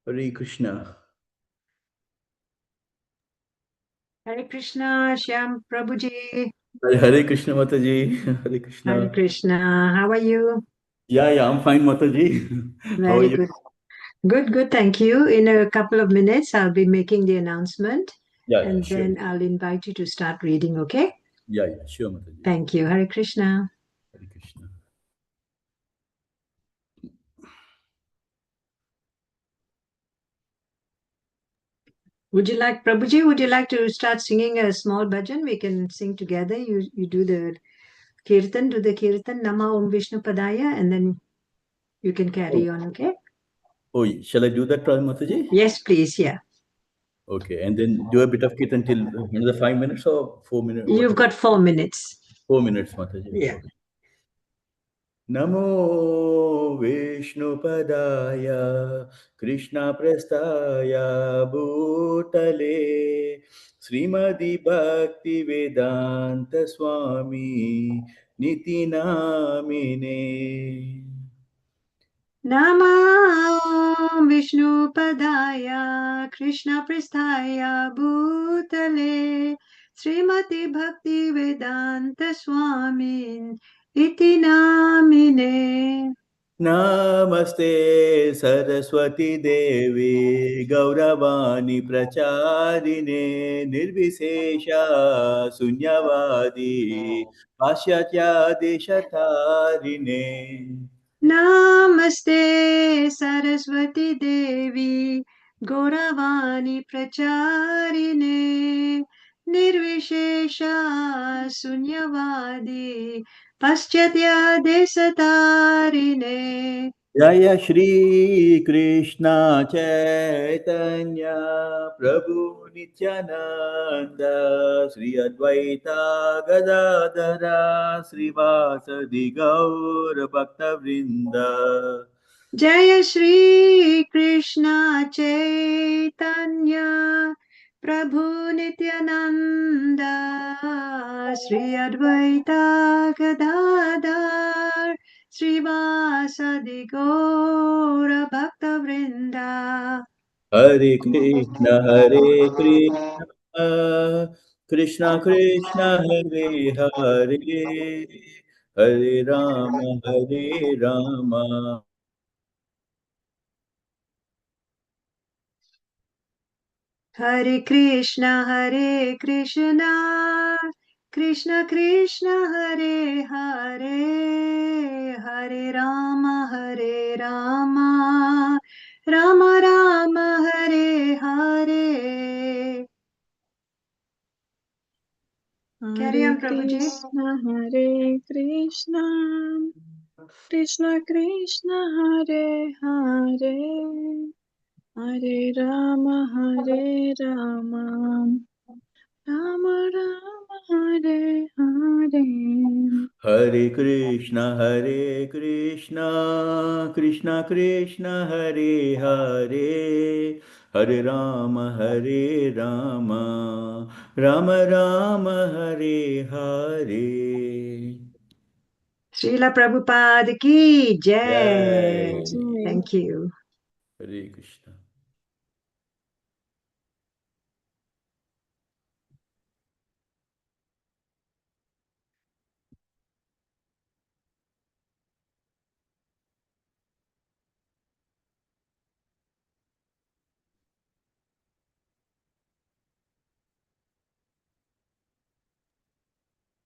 Hare Krishna. Hare Krishna, Shyam Prabhuji. Hare Krishna Mataji. Hare Hare Krishna. Krishna. How are you? Yeah, I'm fine, Mataji. How are Very you? good. Good. Thank you. In a couple of minutes, I'll be making the announcement Yeah, and sure. then I'll invite you to start reading, okay? Yeah, sure, Mataji. Thank you. Hare Krishna. Hare Krishna. Would you like to start singing a small bhajan? We can sing together. You do the kirtan, Nama Om Vishnu Padaya, and then you can Oh, carry on, okay? shall I do that, Mataji? Yes, please. Yeah. Okay, and then do a bit of kirtan till another 5 minutes or 4 minutes? What You've is it? got 4 minutes. 4 minutes, Mataji. Yeah. Okay. नमो विष्णुपदाय कृष्णप्रस्थाय भूतले श्रीमद् भक्तिवेदान्त स्वामी नितिनामिने Namah Vishnu Padaya Krishna Prasthaya Bhutale Srimati Bhakti Vedanta Swamin Iti Namine. नमस्ते सरस्वती देवी गौरवाणी प्रचारिणे निर्विशेषा शून्यवादी पाश्चात्यादिशतारिणे Namaste Saraswati Devi Gauravani Pracharine Nirvishesha Sunyavadi Paschatya Desatarine. जय श्री कृष्ण चैतन्य प्रभु नित्यानंद श्री अद्वैता गदाधर श्रीवासदि गौर भक्तवृंद Jaya Shri Krishna Chaitanya Prabhu Nityananda Sri Advaita Gadadhar Srivasadi Gaura Bhakta Vrinda. Hare Krishna Krishna Krishna Hare Hare Ram Hare Krishna, Krishna Krishna Hare Hare, Hare Rama, Rama Rama Hare Hare. Carry Hare on, Prabhuji. Krishna, Hare Krishna, Krishna Krishna, Hare Hare, Hare Rama, Rama Rama, Hare Hare. Hare Krishna, Krishna Krishna, Hare Hare, Hare Rama, Rama Rama, Hare Hare. Srila Prabhupada ki jai. Jai. Jai. Thank you. Hare Krishna.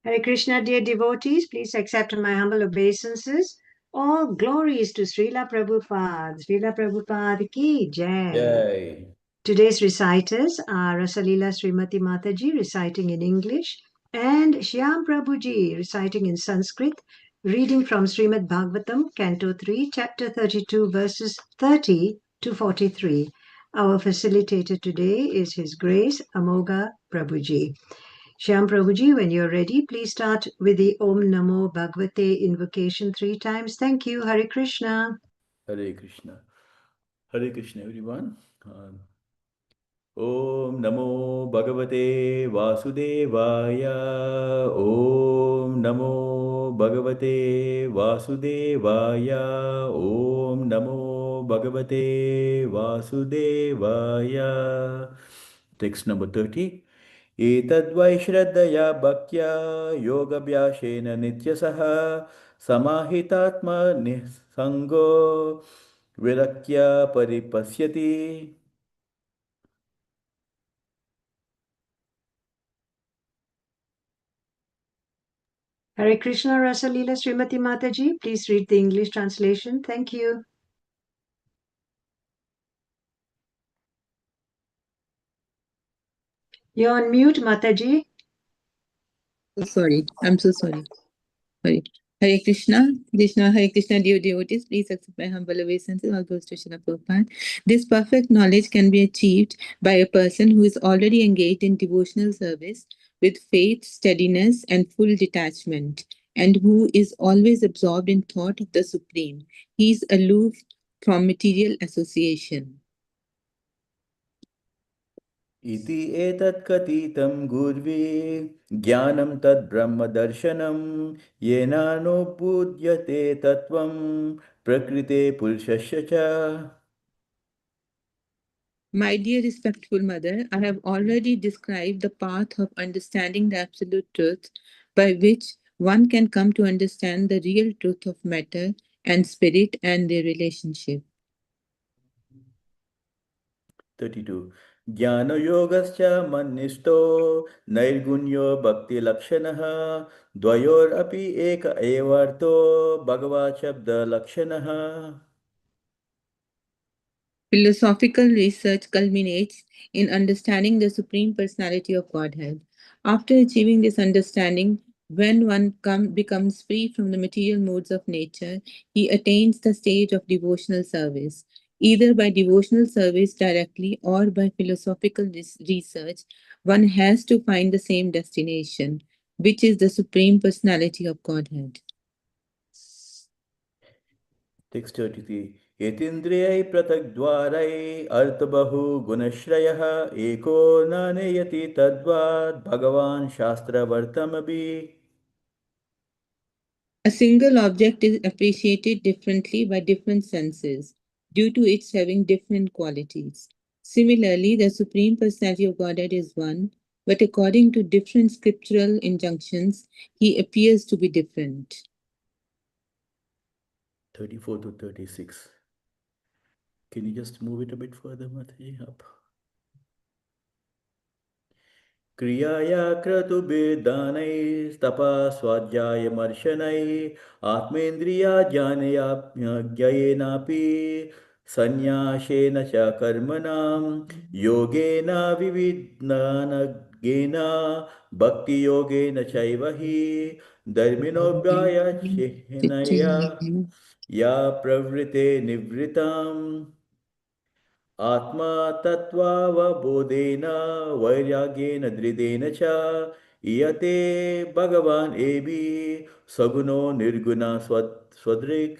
Hare Krishna, dear devotees, please accept my humble obeisances. All glories to Srila Prabhupada. Srila Prabhupada ki jai. Jai. Today's reciters are Rasalila Srimati Mataji reciting in English and Shyam Prabhuji reciting in Sanskrit, reading from Srimad Bhagavatam, Canto 3, Chapter 32, verses 30 to 43. Our facilitator today is His Grace Amogha Prabhuji. Shyam Prabhuji, when you're ready, please start with the Om Namo Bhagavate invocation 3 times. Thank you. Hare Krishna. Hare Krishna. Hare Krishna, everyone. ॐ नमो भगवते वासुदेवाय ॐ नमो भगवते वासुदेवाय ॐ नमो Bhagavate Vasudevaya. Text number 30. Etadvai Shraddhaya Bhaktya Yoga Vyashena Nityasaha Samahitatma Nisango Virakya Paripasyati. Hare Krishna Rasalila Srimati Mataji. Please read the English translation. Thank you. You're on mute, Mataji. Sorry, I'm so sorry. Sorry. Hare Krishna, Krishna, Hare Krishna, dear devotees, please accept my humble obeisances. All goes to Srila Prabhupada. This perfect knowledge can be achieved by a person who is already engaged in devotional service with faith, steadiness, and full detachment, and who is always absorbed in thought of the Supreme. He is aloof from material association. इति एतत्कथितं गुर्वे ज्ञानं तद्ब्रह्मदर्शनं येनानुबुध्यते तत्त्वं प्रकृते पुरुषस्य च. My dear respectful mother, I have already described the path of understanding the absolute truth by which one can come to understand the real truth of matter and spirit and their relationship. 32. ज्ञानयोगश्च मन्निष्ठो नैर्गुण्यो भक्तिलक्षणः द्वयोरपि एक एवार्थो भगवच्छब्दलक्षणः. Philosophical research culminates in understanding the Supreme Personality of Godhead. After achieving this understanding, when one becomes free from the material modes of nature, he attains the stage of devotional service. Either by devotional service directly or by philosophical research, one has to find the same destination, which is the Supreme Personality of Godhead. Text 33. यतीन्द्रियै पृथग्द्वारै अर्थबहुगुणश्रयः एको नानयति तद्वात् भगवान् शास्त्रवर्तमपि. A single object is appreciated differently by different senses due to its having different qualities. Similarly, the Supreme Personality of Godhead is one, but according to different scriptural injunctions, he appears to be different. 34 to 36. Can you just move it a bit further, Mataji? Up. क्रियाया क्रतुभिर्दानैस्तपा स्वाध्यायमर्शनैः आत्मेन्द्रियाज्ञानयाज्ञेनापि सन्न्यासेन च कर्मणां योगेन विविधज्ञानज्ञेन भक्तियोगेन चैव हि धर्मिणोऽभ्यासश्चिह्नया या प्रवृत्ते निवृत्ताम्. आत्मा तत्त्वावबोधेन वैराग्येन दृढेन च इयते भगवान् एवि सगुणो निर्गुण स्वदृक्.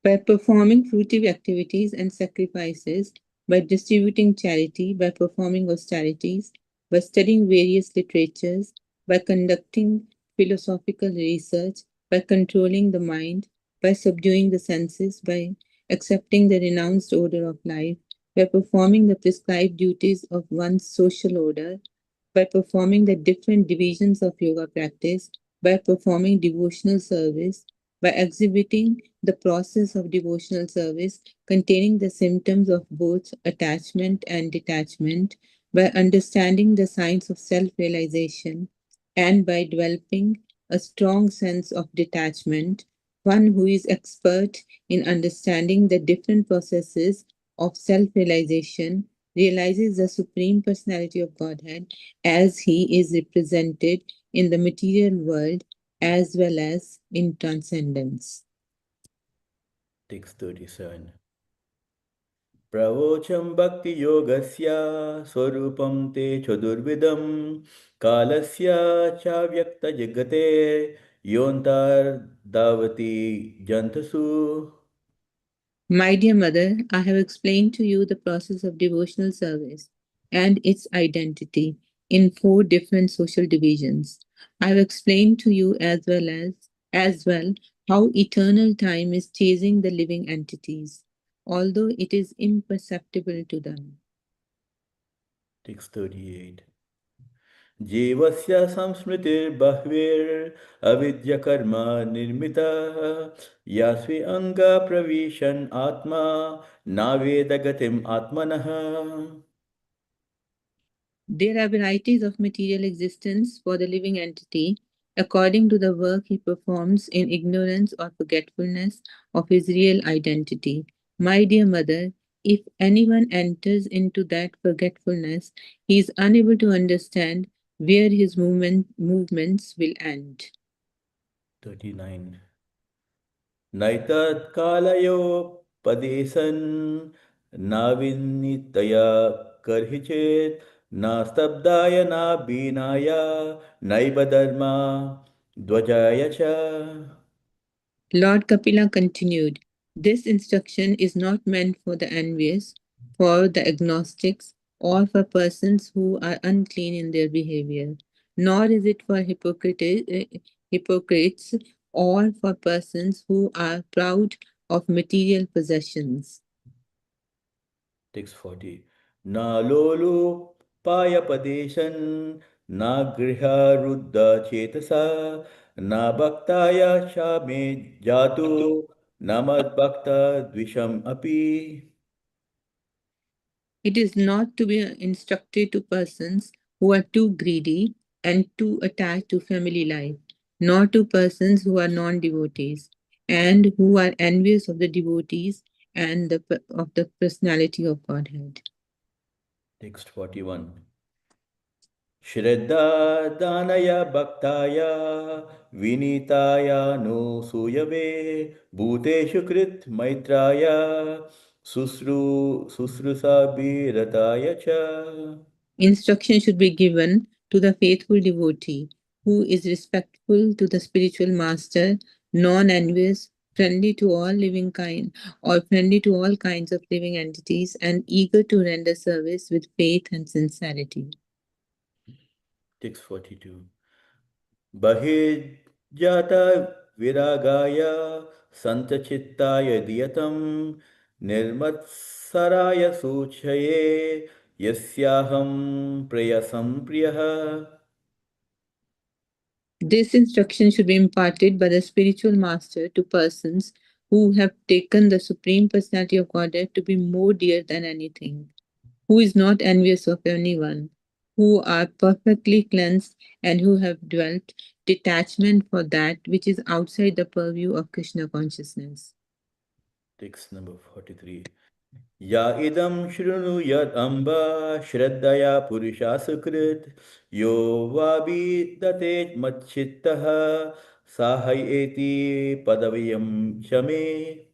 By performing fruitive activities and sacrifices, by distributing charity, by performing austerities, by studying various literatures, by conducting philosophical research, by controlling the mind, by subduing the senses, by accepting the renounced order of life, by performing the prescribed duties of one's social order, by performing the different divisions of yoga practice, by performing devotional service, by exhibiting the process of devotional service containing the symptoms of both attachment and detachment, by understanding the science of self realization, and by developing a strong sense of detachment, one who is expert in understanding the different processes of self realization realizes the Supreme Personality of Godhead as he is represented in the material world as well as in transcendence. Text 37. प्रवोचं भक्तियोगस्य स्वरूपं ते चतुर्विधं कालस्य चाव्यक्तजगते योऽन्तर्धावति जन्तुषु. My dear mother, I have explained to you the process of devotional service and its identity in four different social divisions. I have explained to you as well how eternal time is chasing the living entities, although it is imperceptible to them. Text 38. जीवस्य संस्मृतिर्बह्विरविद्यकर्मा निर्मितः यास्वि अङ्गप्रविशन् आत्मा नावेदगतिम् आत्मनः. There are varieties of material existence for the living entity according to the work he performs in ignorance or forgetfulness of his real identity. My dear mother, if anyone enters into that forgetfulness, he is unable to understand where his movements will end. 39. नैतत्कालयोपदेशन् नाविन्नितया कर्हि चेत् न स्तब्धाय न बीनाय नैव धर्मा ध्वजाय च. Lord Kapila continued, this instruction is not meant for the envious, for the agnostics, or for persons who are unclean in their behavior, nor is it for hypocrites or for persons who are proud of material possessions. Text 40. Na lolupayapadeshan na griharuddha chetasa na bhaktaya shame jatu namad bhakta dvisham api. It is not to be instructed to persons who are too greedy and too attached to family life, nor to persons who are non devotees and who are envious of the devotees and of the personality of Godhead. Text 41. Shraddha Danaya Bhaktaya Vinitaya no Suyave Bhuteshu Krit Maitraya Susrusa Birataya Cha. Instruction should be given to the faithful devotee who is respectful to the spiritual master, non envious, friendly to all living kind, or friendly to all kinds of living entities, and eager to render service with faith and sincerity. Text 42. Bahijata Viragaya Santachittaya Diyatam Nirmatsaraya Suchaye Yasyaham Prayasam Priyaha. This instruction should be imparted by the spiritual master to persons who have taken the Supreme Personality of Godhead to be more dear than anything, who is not envious of anyone, who are perfectly cleansed, and who have developed detachment for that which is outside the purview of Krishna consciousness. Text number 43. Ya idam shrunu yad amba shraddaya purusha sukrit yo vabidate machittaha sahayeti padaviyam shame.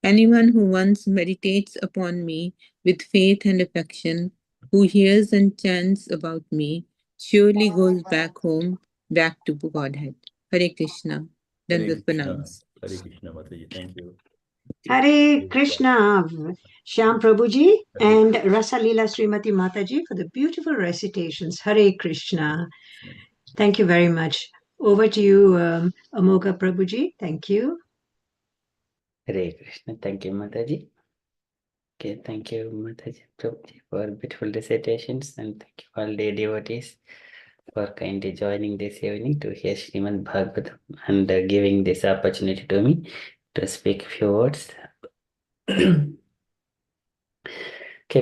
Anyone who once meditates upon me with faith and affection, who hears and chants about me, surely goes back home, back to Godhead. Hare Krishna. Hare Dandavat Krishna. pranams. Hare Krishna Mataji. Thank you. Hare Krishna, Shyam Prabhuji Hare and Rasalila Srimati Mataji for the beautiful recitations. Hare Krishna. Krishna. Thank you very much. Over to you, Amogha Prabhuji. Thank you. Hare Krishna. Thank you, Mataji. Okay, thank you, Mataji Prabhuji, for beautiful recitations, and thank you all the devotees for kindly joining this evening to hear Srimad Bhagavatam and giving this opportunity to me to speak a few words. Okay,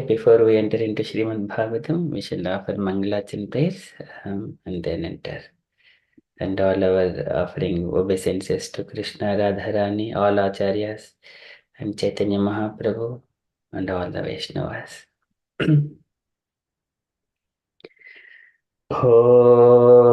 before we enter into Srimad Bhagavatam, we shall offer Mangalachan prayers and then enter. And all our offering obeisances to Krishna, Radharani, all Acharyas, and Chaitanya Mahaprabhu, and all the Vaishnavas. Oh.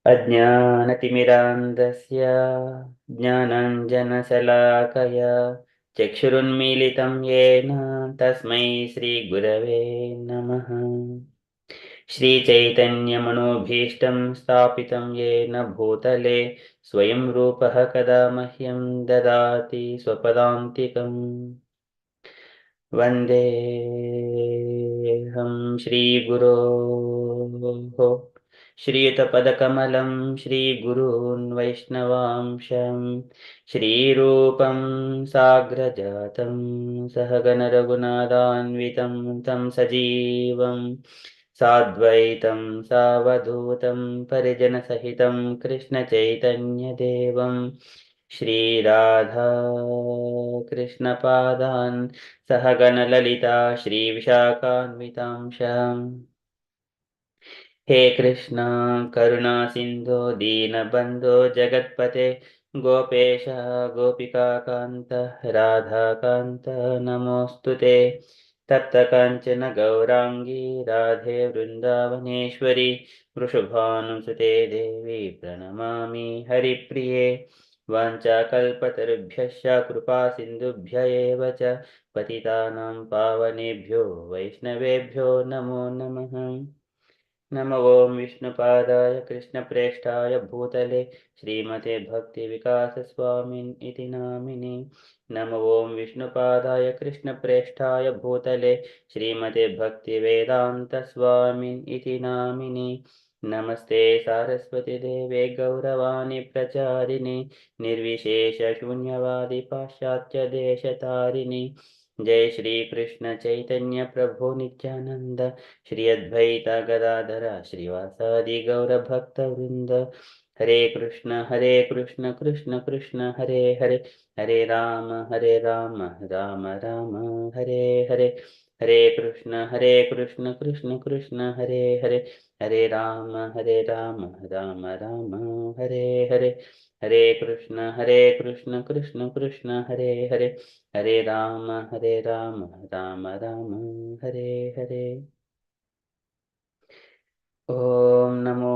अज्ञानतिमिरान्धस्य ज्ञानाञ्जनशलाकया चक्षुरुन्मीलितं येन तस्मै श्रीगुरवे नमः। श्रीचैतन्यमनोभीष्टं स्थापितं येन भूतले स्वयं रूपः कदा मह्यं ददाति स्वपदान्तिकम्। वन्देऽहं श्रीगुरोः श्रीयुतपदकमलं श्रीगुरून् वैष्णवांशं श्रीरूपं साग्रजातं सहगणरघुनाथान्वितं तं सजीवं साद्वैतं सावधूतं परिजनसहितं कृष्णचैतन्यदेवं श्रीराधा कृष्णपादान् सहगणललिता श्रीविशाखान्वितांशम् हे कृष्ण करुणा सिन्धो दीनबन्धो जगत्पते गोपेश गोपिकान्त राधाकान्त नमोऽस्तु ते तप्तकाञ्चन गौराङ्गी राधे वृन्दावनेश्वरी वृषभानुसुते देवी प्रणमामि हरिप्रिये वाञ्छाकल्पतरुभ्यश्च कृपा सिन्धुभ्य एव च पतितानां पावनेभ्यो वैष्णवेभ्यो नमो नमः नमो ॐ विष्णुपादाय कृष्णप्रेष्ठाय भूतले श्रीमते भक्तिविकासस्वामिन् इति नामिने नमो ॐ विष्णुपादाय कृष्णप्रेष्ठाय भूतले श्रीमते भक्तिवेदान्तस्वामिन् इति नामिने नमस्ते सारस्वती देवे गौरवाणी प्रचारिणे निर्विशेषशून्यवादी पाश्चात्यदेशतारिणे जय श्री कृष्ण चैतन्य प्रभु नित्यानंद श्री अद्वैता गदाधर श्रीवासादि गौरभक्तवृंद हरे कृष्ण कृष्ण कृष्ण हरे हरे हरे राम राम राम हरे हरे हरे कृष्ण कृष्ण कृष्ण हरे हरे हरे राम राम राम हरे हरे हरे कृष्ण कृष्ण कृष्ण हरे हरे हरे राम राम राम हरे हरे ॐ नमो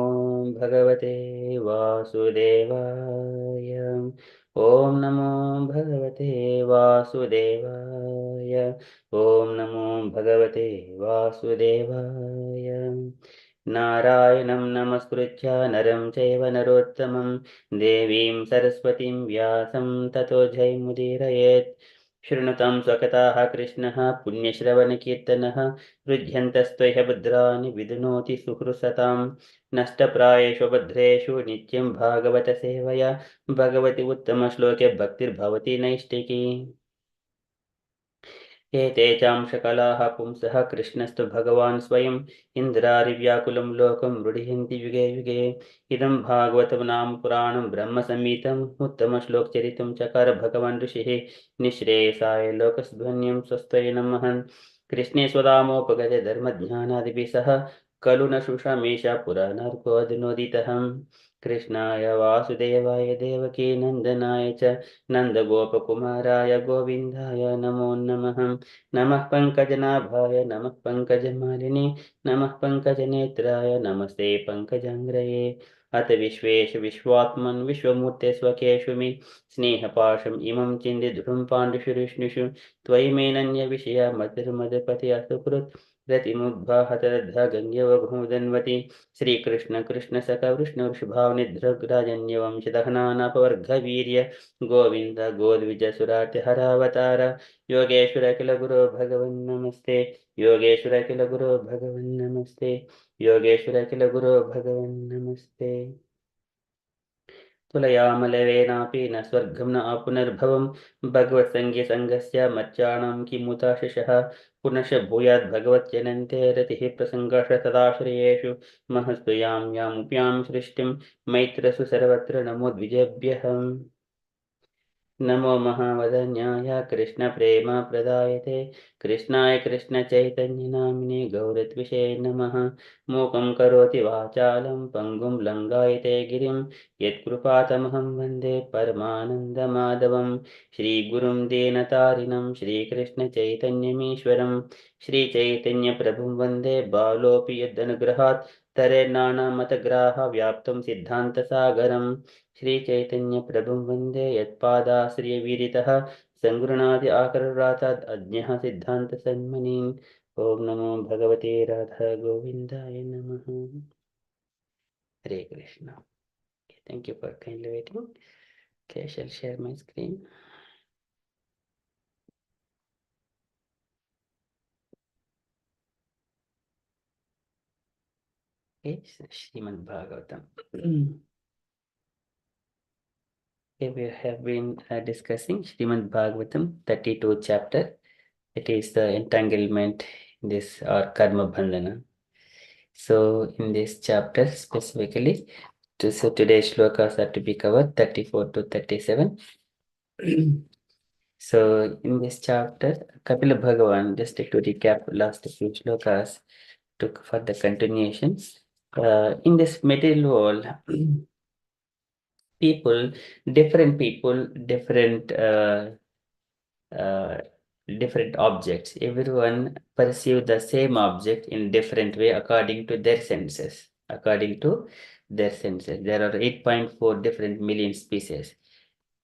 भगवते वासुदेवाय ॐ नमो भगवते वासुदेवाय ॐ नमो भगवते वासुदेवाय नारायणं नमस्कृत्य नरं चैव नरोत्तमं देवीं सरस्वतीं व्यासं ततो जयमुदीरयेत् शृणुतं स्वकथाः कृष्णः पुण्यश्रवणकीर्तनः हृद्यन्तस्त्वह्य भद्राणि विदुनोति सुहृसतां नष्टप्रायेषु भद्रेषु नित्यं भागवत सेवया भगवति उत्तमश्लोके भक्तिर्भवति नैष्टिकी एते चांशकलाः पुंसः कृष्णस्तु भगवान् स्वयम् इन्द्रारिव्याकुलं लोकं मृडिहन्ति युगे युगे इदं भागवतं नाम पुराणं ब्रह्मसंहितम् उत्तमश्लोकचरितं चकार भगवान् ऋषिः निःश्रेयसाय लोकस्ध्वन्यं स्वस्त्वय नमः कृष्णे स्वदामोपगते धर्मज्ञानादिभिः सह खलु न शुषामेषा पुराणार्कोऽधुनोदितः कृष्णाय वासुदेवाय देवकी नन्दनाय च नन्दगोपकुमाराय गोविन्दाय नमो नमः नमः पङ्कजनाभाय नमः पङ्कजमालिनी नमः पङ्कजनेत्राय नमस्ते पङ्कजाङ्ग्रये अथ विश्वेश विश्वात्मन् विश्वमूर्ते स्वकेषु मे स्नेहपाशम् इमं चिन्तिदृढं पाण्डुषु विष्णुषु त्वयि मेनन्यविषया मधुरमदपति असुकृत् रतिमुद्भाहतरद्धा गङ्ग्यवभूदन्वती श्रीकृष्ण कृष्ण सख विष्णु वंशदहनानपवर्गवीर्य गोविन्द गोद्विजसुरार्तिहरावतार योगेश्वर किल गुरो भगवन् नमस्ते योगेश्वर किल गुरो भगवन् नमस्ते योगेश्वर किल गुरो भगवन् नमस्ते तुलयामलवेनापि न स्वर्गं न पुनर्भवं भगवत्सङ्गीसङ्गस्य मच्चाणां किमुताशिषः पुनश्च भूयाद् भगवत्यनन्ते रतिः प्रसङ्गश तदाश्रयेषु महस्तु यामुप्यां सृष्टिं मैत्रसु सर्वत्र नमो द्विजेभ्यः नमो महावदन्याय कृष्णप्रेम प्रदायते कृष्णाय कृष्णचैतन्यनामिने गौरत्विषे नमः मूकं करोति वाचालं पङ्गुं लङ्घयते गिरिं यत्कृपातमहं वन्दे परमानन्दमाधवं श्रीगुरुं दीनतारिणं श्रीकृष्णचैतन्यमीश्वरं श्रीचैतन्यप्रभुं वन्दे बालोऽपि यदनुग्रहात् तरेर्नानामतग्राह व्याप्तं सिद्धान्तसागरम् श्रीचैतन्यप्रभुं वन्दे यत्पादाश्रयविरितः सङ्गृह्णादि आकररातात् अज्ञः सिद्धान्तसन्मनीन् ॐ नमो भगवते राधा गोविन्दाय नमः हरे Krishna thank you for kindly waiting okay I shall share my screen Okay, Srimad Bhagavatam. Okay, we have been discussing Srimad Bhagavatam 32 chapter. It is the entanglement in this or karma bandhana. So in this chapter specifically, so today's shlokas are to be covered 34 to 37. So in this chapter, Kapila Bhagavan, just to recap last few shlokas, took for the continuation. In this material world, different people, different objects. Everyone perceive the same object in different way according to their senses. According to their senses, there are 8.4 different million species.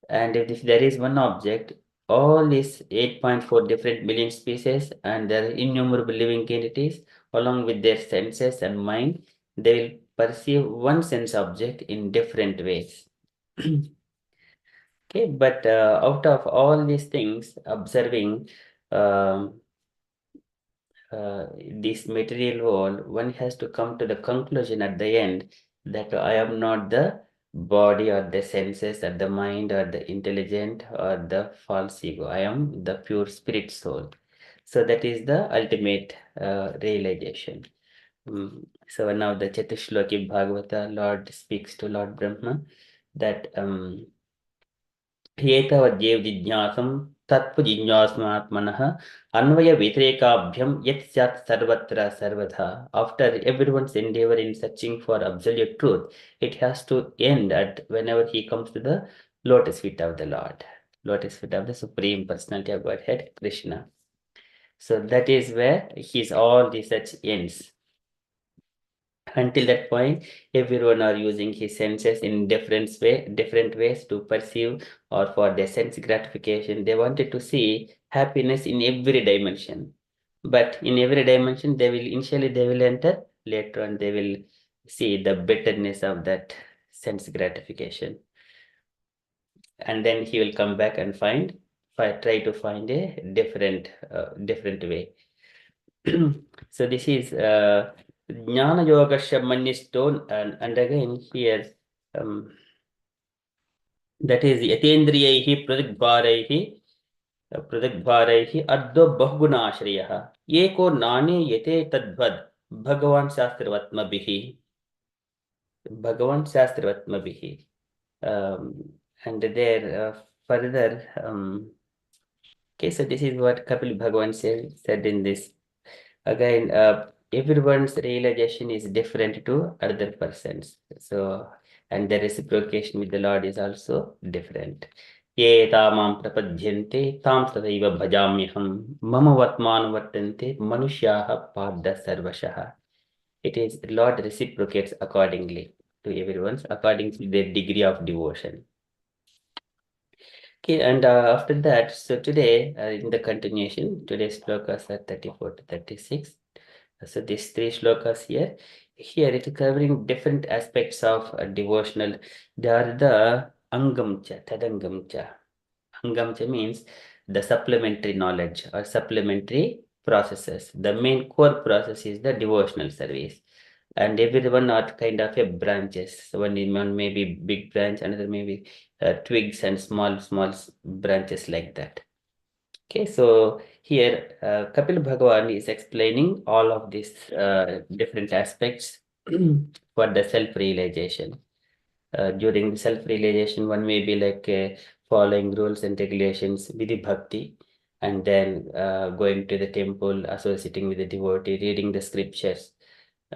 And if there is one object, all these 8.4 different million species and there are innumerable living entities along with their senses and mind, they will perceive one sense object in different ways. Okay, but out of all these things, observing um, this material world, one has to come to the conclusion at the end that I am not the body or the senses or the mind or the intelligent or the false ego. I am the pure spirit soul. So that is the ultimate realization. So now the Chatushloki Bhagavata, Lord speaks to Lord Brahma that एतावद्येव जिज्ञासं तत्त्वजिज्ञासमात्मनः Anvay व्यतिरेकाभ्यम yet sat sarvatra sarvadha. After everyone's endeavor in searching for absolute truth, it has to end at whenever he comes to the lotus feet of the Lord, lotus feet of the Supreme Personality of Godhead, Krishna. So that is where his all research ends. Until that point, everyone are using his senses in different ways to perceive or for their sense gratification. They wanted to see happiness in every dimension. But in every dimension, they will enter, later on they will see the bitterness of that sense gratification. And then he will come back and try to find a different way. So this is Jnana Yoga Shamanya stone, and again here that is Yatendriyaihi Pradikbharaihi Addo Bahgunashriyah Eko Nane Yate Tadvad Bhagavan Shastravatmabihi and there further okay, so this is what Kapil Bhagavan said in this. Again, everyone's realization is different to other persons. So, and the reciprocation with the Lord is also different. Ye tamam prapadyante tam tadaiva bhajamyaham mama vatman vartante manushyaha padda sarvashaha. It is Lord reciprocates accordingly to everyone's according to their degree of devotion. Okay, and after that, so today in the continuation, today's slokas are 34 to 36. So these three shlokas here it is covering different aspects of devotional. They are the angamcha, tadangamcha. Angamcha means the supplementary knowledge or supplementary processes. The main core process is the devotional service. And everyone are kind of a branches. So one may be big branch, another may be twigs and small branches like that. Okay, so here Kapil Bhagavan is explaining all of these different aspects for the self-realization. During the self-realization, one may be like following rules and regulations, vidhi bhakti, and then going to the temple, associating with the devotee, reading the scriptures.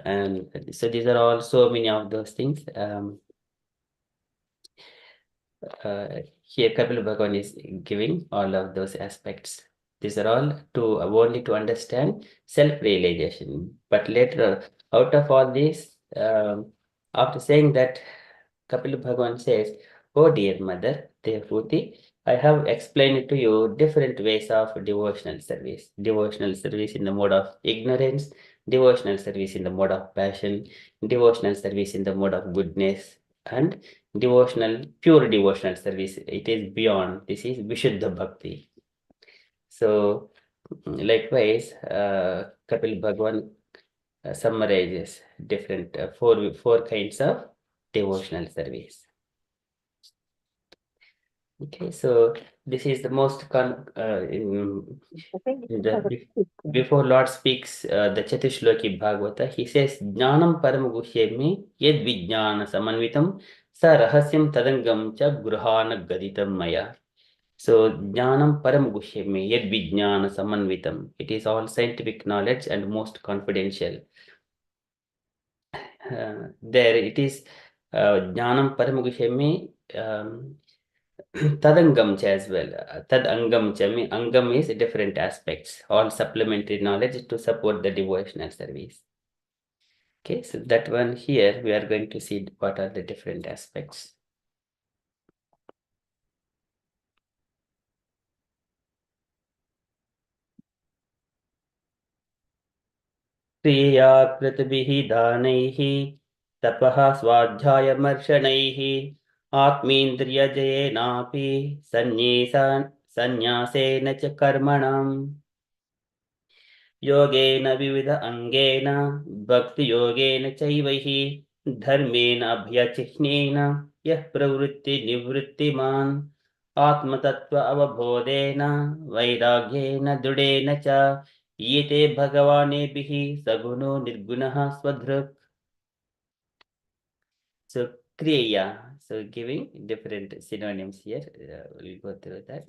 And so these are all so many of those things. Here Kapil Bhagavan is giving all of those aspects. These are all to only to understand self-realization. But later, out of all this, after saying that, Kapil Bhagavan says, "Oh dear mother, Devahuti, I have explained to you different ways of devotional service. Devotional service in the mode of ignorance, devotional service in the mode of passion, devotional service in the mode of goodness, and pure devotional service. It is beyond. This is Vishuddha Bhakti." So, likewise, Kapil Bhagavan summarizes different four kinds of devotional service. Okay, so this is the most before Lord speaks the Chatushloki Bhagavata, he says, Jnanam param guhyemi yed vijnana samanvitam sa rahasyam tadangam cha gruhana gaditam maya. So Jnanam param guhyemi yed vijnana samanvitam. It is all scientific knowledge and most confidential. There it is Jnanam param guhyemi Tadangam cha as well. Tad angam cha, angam is different aspects, all supplementary knowledge to support the devotional service. Okay, so that one here we are going to see what are the different aspects. क्रिया कृतभिः दानैः तपः स्वाध्यायमर्षणैः आत्मीन्द्रियजयेनापि सन्न्यासेन च कर्मणाम् योगेन विविध अङ्गेन भक्तियोगेन चैव हि धर्मेण अभ्यचिह्नेन यः प्रवृत्तिनिवृत्तिमान् आत्मतत्त्व अवबोधेन वैराग्येन दृढेन च येते भगवानेभिः सगुणो निर्गुणः स्वधृक्. So kriya, so giving different synonyms here, we'll go through that.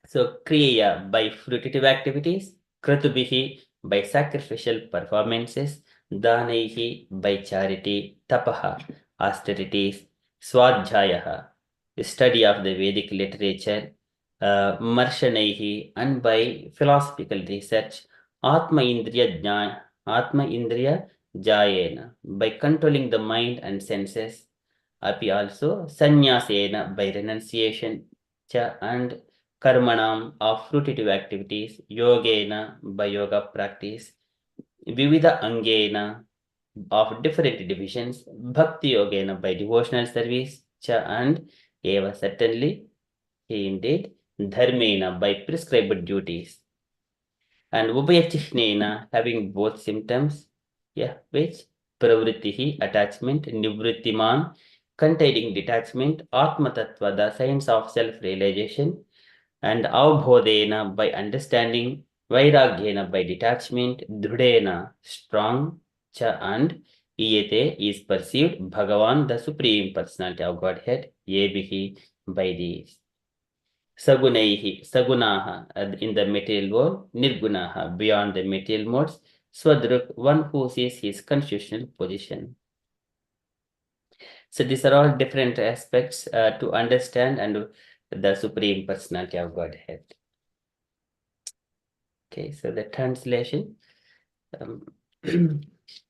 So kriya by fruitive activities, kratubihi by sacrificial performances, danaihi by charity, tapaha austerities, swadhyayaha the study of the Vedic literature, marshanaihi and by philosophical research, atma indriya jayena by controlling the mind and senses, api also sannyasena by renunciation cha and karmanam of fruitive activities, yogena by yoga practice, vividha angena of different divisions, bhakti yogena by devotional service, cha and eva certainly, he indeed, dharmena by prescribed duties, and ubhayachihnena having both symptoms, which pravrittihi attachment, nivrittiman containing detachment, atma tattva the science of self-realization, and avbodhena by understanding, vairagyena by detachment, dhrudena strong, cha and iyate is perceived, Bhagavan the supreme personality of Godhead, yebihi by these. Sagunaihi, sagunaha in the material world, nirgunaha beyond the material modes, swadruk one who sees his constitutional position. So these are all different aspects to understand and the supreme personality of Godhead. Okay, so the translation.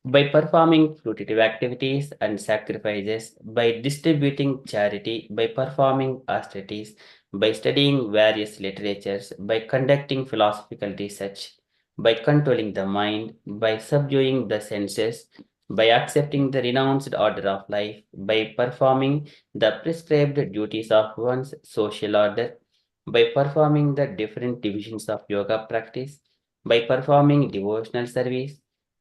By performing fruitive activities and sacrifices, by distributing charity, by performing austerities, by studying various literatures, by conducting philosophical research, by controlling the mind, by subduing the senses, by accepting the renounced order of life, by performing the prescribed duties of one's social order, by performing the different divisions of yoga practice, by performing devotional service,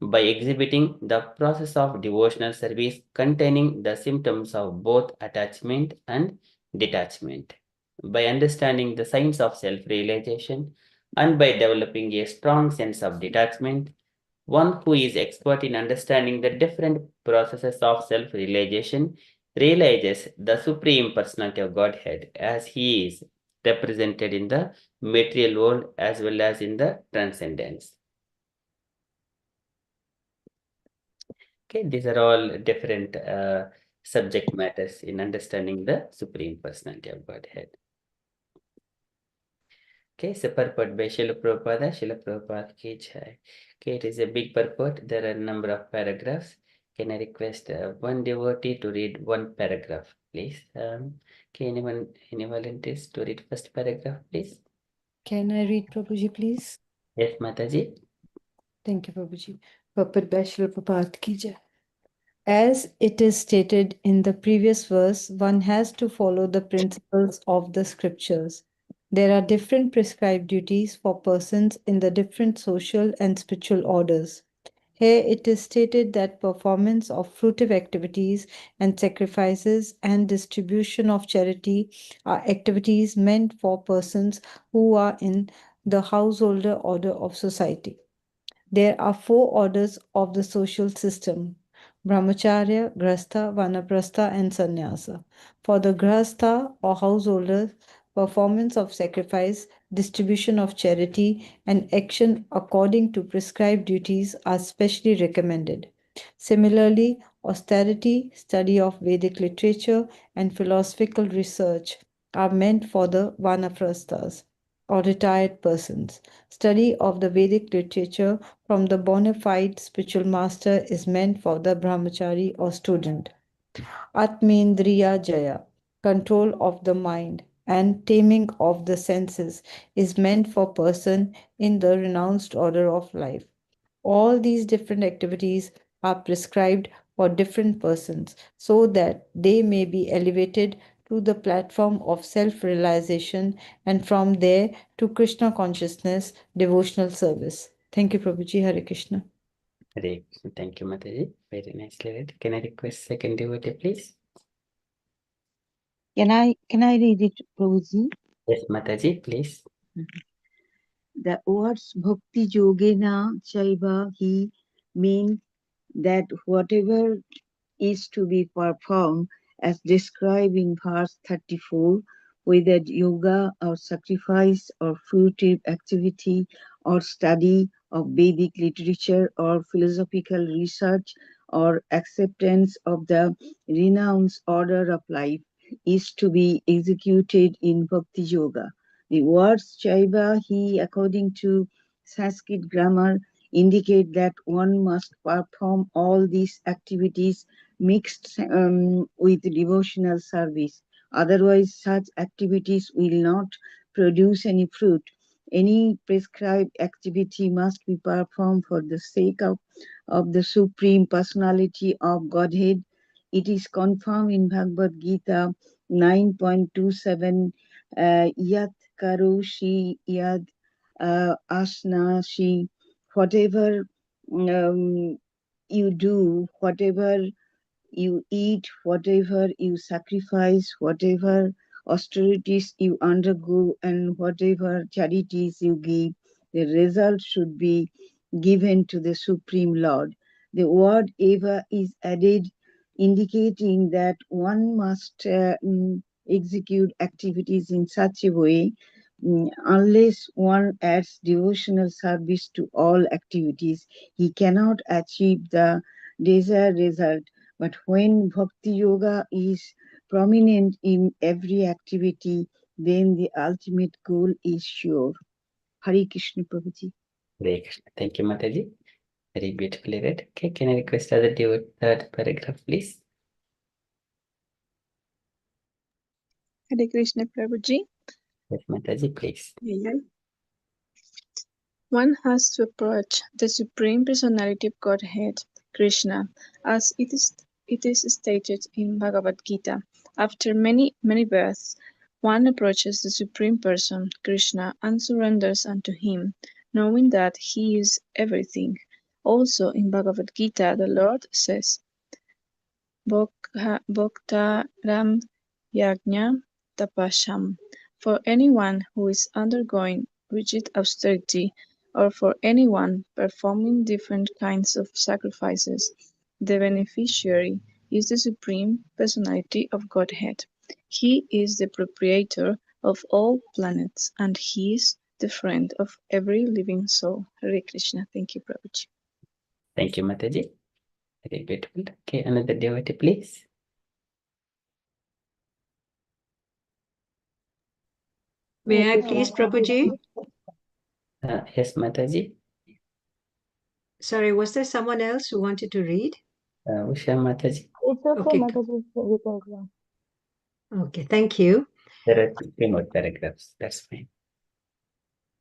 by exhibiting the process of devotional service containing the symptoms of both attachment and detachment, by understanding the science of self-realization, and by developing a strong sense of detachment, one who is expert in understanding the different processes of self-realization realizes the Supreme Personality of Godhead as he is represented in the material world as well as in the transcendence. Okay, these are all different subject matters in understanding the Supreme Personality of Godhead. Okay, so purport by Srila Prabhupada, Srila Prabhupada ki jai. Okay, it is a big purport. There are a number of paragraphs. Can I request one devotee to read one paragraph, please? Okay, any volunteers to read first paragraph, please? Can I read, Prabhuji, please? Yes, Mataji. Thank you, Prabhuji. Purport by Srila Prabhupada ki jai. As it is stated in the previous verse, one has to follow the principles of the scriptures. There are different prescribed duties for persons in the different social and spiritual orders. Here it is stated that performance of fruitive activities and sacrifices and distribution of charity are activities meant for persons who are in the householder order of society. There are 4 orders of the social system: Brahmacharya, Grastha, Vanaprastha, and Sannyasa. For the Grastha or householders, performance of sacrifice, distribution of charity, and action according to prescribed duties are specially recommended. Similarly, austerity, study of Vedic literature, and philosophical research are meant for the Vanaprasthas or retired persons. Study of the Vedic literature from the bona fide spiritual master is meant for the brahmachari or student. Atmendriya Jaya, control of the mind and taming of the senses, is meant for person in the renounced order of life. All these different activities are prescribed for different persons so that they may be elevated to the platform of self-realization and from there to Krishna consciousness, devotional service. Thank you, Prabhuji. Hare Krishna. Hare Krishna. Thank you, Mataji. Very nicely read. Can I request second devotee, please? Can I read it, Prabhuji? Yes, Mataji, please. The words Bhakti Yogena Chaiva he mean that whatever is to be performed as described in verse 34, whether yoga or sacrifice or fruitive activity or study of Vedic literature or philosophical research or acceptance of the renounced order of life, is to be executed in Bhakti Yoga. The words Chaiva he, according to Sanskrit grammar, indicate that one must perform all these activities mixed with devotional service. Otherwise, such activities will not produce any fruit. Any prescribed activity must be performed for the sake of the Supreme Personality of Godhead. It is confirmed in Bhagavad Gita 9.27, Yat Karoshi Yad Asnashi, whatever you do, whatever you eat, whatever you sacrifice, whatever austerities you undergo, and whatever charities you give, the result should be given to the Supreme Lord. The word eva is added, indicating that one must execute activities in such a way unless one adds devotional service to all activities, he cannot achieve the desired result. But when Bhakti Yoga is prominent in every activity, then the ultimate goal is sure. Hare Krishna Prabhuji. Hare Krishna. Thank you, Mataji. Very beautifully read. Okay, can I request other devotee, third paragraph, please? Hare Krishna Prabhuji. Yes, Mataji, please. One has to approach the Supreme Personality of Godhead, Krishna, as it is stated in Bhagavad Gita. After many births, one approaches the Supreme Person, Krishna, and surrenders unto him, knowing that he is everything. Also in Bhagavad Gita, the Lord says, Bhaktaram Yajna Tapasham, for anyone who is undergoing rigid austerity, or for anyone performing different kinds of sacrifices, the beneficiary is the Supreme Personality of Godhead. He is the proprietor of all planets, and he is the friend of every living soul. Hare Krishna. Thank you, Prabhuji. Thank you, Mataji. Very beautiful. Okay, another devotee, please. May I please, Prabhuji? Yes, Mataji. Sorry, was there someone else who wanted to read? Usha Mataji. It's okay, Okay. Mataji. You can go. Okay, thank you. There are 3 more paragraphs. That's fine.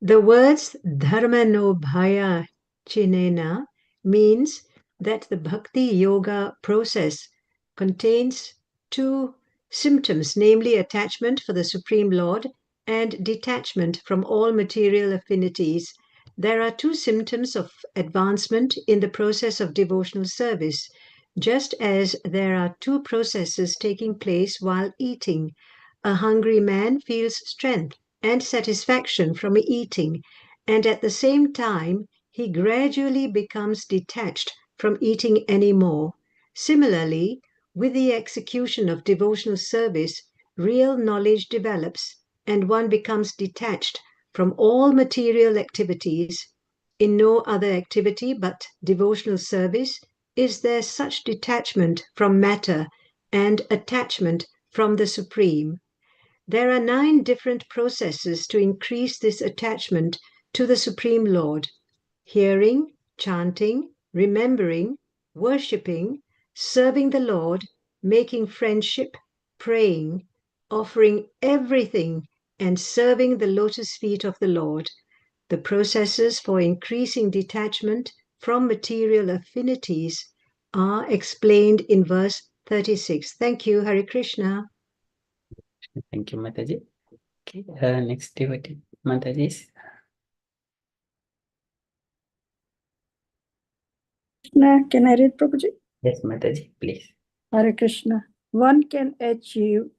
The words dharma no bhaya chinena means that the bhakti yoga process contains 2 symptoms, namely attachment for the Supreme Lord and detachment from all material affinities, there are two symptoms of advancement in the process of devotional service, just as there are two processes taking place while eating. A hungry man feels strength and satisfaction from eating, and at the same time, he gradually becomes detached from eating anymore. Similarly, with the execution of devotional service, real knowledge develops, and one becomes detached from all material activities. In no other activity but devotional service is there such detachment from matter and attachment from the Supreme. There are 9 different processes to increase this attachment to the Supreme Lord: hearing, chanting, remembering, worshipping, serving the Lord, making friendship, praying, offering everything, and serving the lotus feet of the Lord. The processes for increasing detachment from material affinities are explained in verse 36. Thank you, Hare Krishna. Thank you, Mataji. Okay, next devotee, Mataji. Can I read, Prabhuji? Yes, Mataji, please. Hare Krishna. One can achieve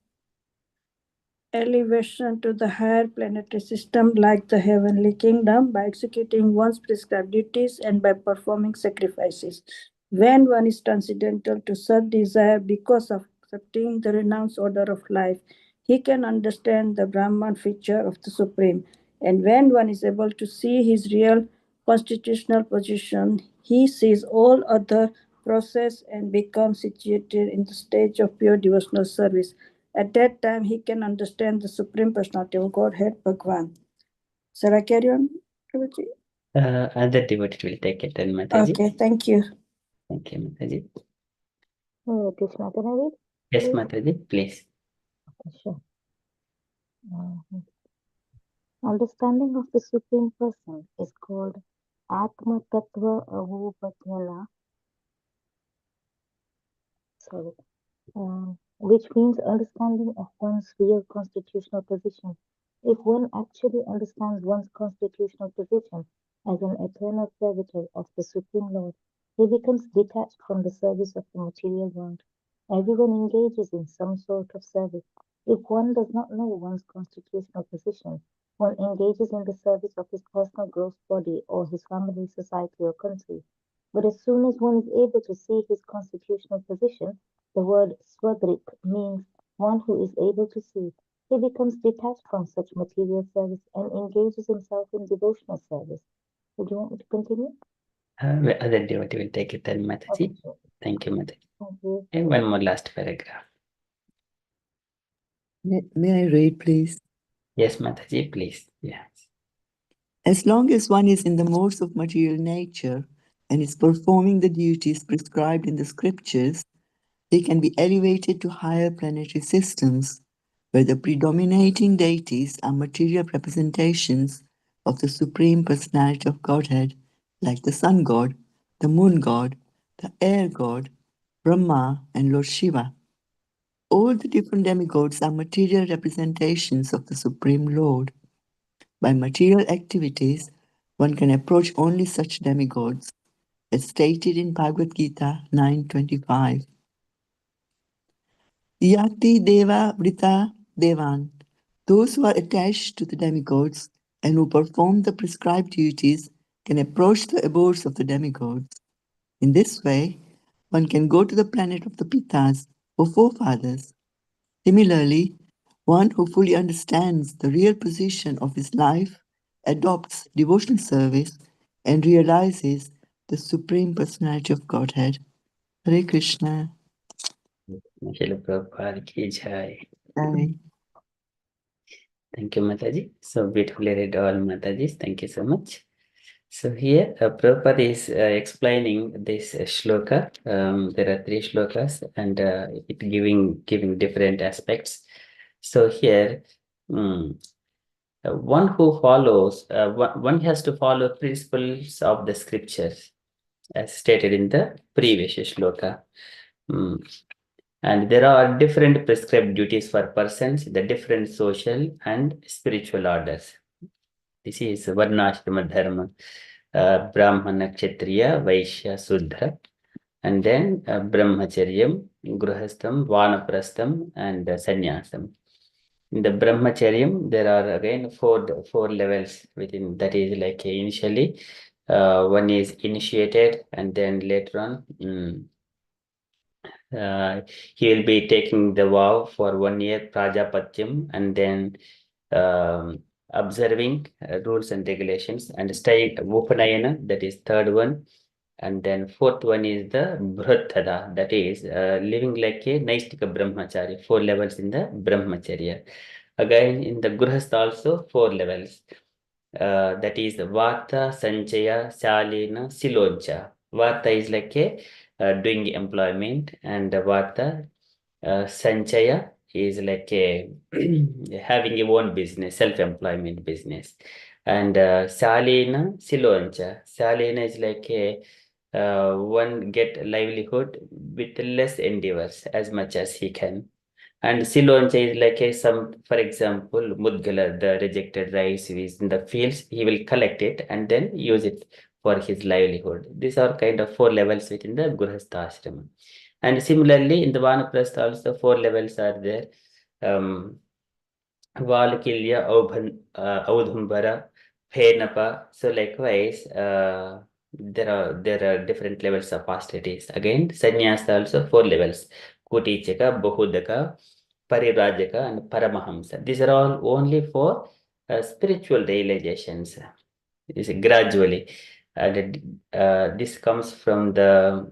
elevation to the higher planetary system like the heavenly kingdom by executing one's prescribed duties and by performing sacrifices. When one is transcendental to such desire because of accepting the renounced order of life, he can understand the Brahman feature of the Supreme. And when one is able to see his real constitutional position, he sees all other process and becomes situated in the stage of pure devotional service. At that time, he can understand the Supreme Personality of Godhead, Bhagwan. Shall I carry on, Prabhuji? Other devotee will take it, and Mataji. Okay, thank you. Thank you, Mataji. Krishna, can I read? Yes, Please? Mataji, please. Sure. Understanding of the Supreme Person is called Atma Tattva Avopathyana, which means understanding of one's real constitutional position. If one actually understands one's constitutional position as an eternal servitor of the Supreme Lord, he becomes detached from the service of the material world. Everyone engages in some sort of service. If one does not know one's constitutional position, one engages in the service of his personal gross body or his family, society, or country. But as soon as one is able to see his constitutional position, the word swadrik means one who is able to see. He becomes detached from such material service and engages himself in devotional service. Would you want me to continue? The other devotee will take it, and Mataji. Okay, sure. Thank you, Mataji. Thank you. And one more last paragraph. May I read, please? Yes, Mataji, please. Yes. As long as one is in the modes of material nature and is performing the duties prescribed in the scriptures, they can be elevated to higher planetary systems, where the predominating deities are material representations of the Supreme Personality of Godhead, like the Sun God, the Moon God, the Air God, Brahma, and Lord Shiva. All the different demigods are material representations of the Supreme Lord. By material activities, one can approach only such demigods, as stated in Bhagavad Gita 9:25. Yati Deva Vrita Devan. Those who are attached to the demigods and who perform the prescribed duties can approach the abodes of the demigods. In this way, one can go to the planet of the Pitas or forefathers. Similarly, one who fully understands the real position of his life adopts devotional service and realizes the Supreme Personality of Godhead. Hare Krishna. Srila Prabhupada ki jai. Jai. Thank you, Mataji. So beautifully read all, Mataji. Thank you so much. So here, Prabhupada is explaining this shloka. There are 3 shlokas, and it giving different aspects. So here, one who follows, one has to follow principles of the scriptures, as stated in the previous shloka. And there are different prescribed duties for persons, the different social and spiritual orders. This is Varnashrama Dharma, Brahmana, Kshatriya, Vaishya, Sudra, and then Brahmacharyam, Grihastham, Vanaprastham, and Sannyasam. In the Brahmacharyam, there are again four levels within. That is like initially, one is initiated, and then later on, he will be taking the vow for 1 year, Prajapatyam, and then observing rules and regulations, and staying Upanayana, that is third one. And then fourth one is the Bhratada, that is living like a Naistika Brahmachari, 4 levels in the Brahmacharya. Again, in the Grihastha also 4 levels. That is Vata, Sanchaya, Shalina, Siloncha. Vata is like a doing employment, and Vata, Sanchaya is like a having your own business, self-employment business. And Shalina, Siloncha. Shalina is like a one get livelihood with less endeavors as much as he can. And Siloncha is like a for example, Mudgala, the rejected rice is in the fields, he will collect it and then use it for his livelihood. These are kind of 4 levels within the Grihastha Ashrama. And similarly, in the Vanaprastha also 4 levels are there. Valkilya, Audhumbara, Phenapa. So likewise, there are different levels of austerities. Again, sannyasa also 4 levels: Kutichaka, Bahudaka, Parirajaka, and Paramahamsa. These are all only for spiritual realizations. Is gradually, and this comes from the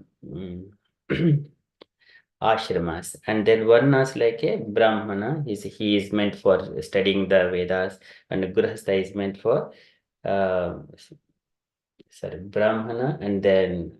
ashramas. And then varnas like a brahmana, he is meant for studying the Vedas, and grihastha is meant for brahmana, and then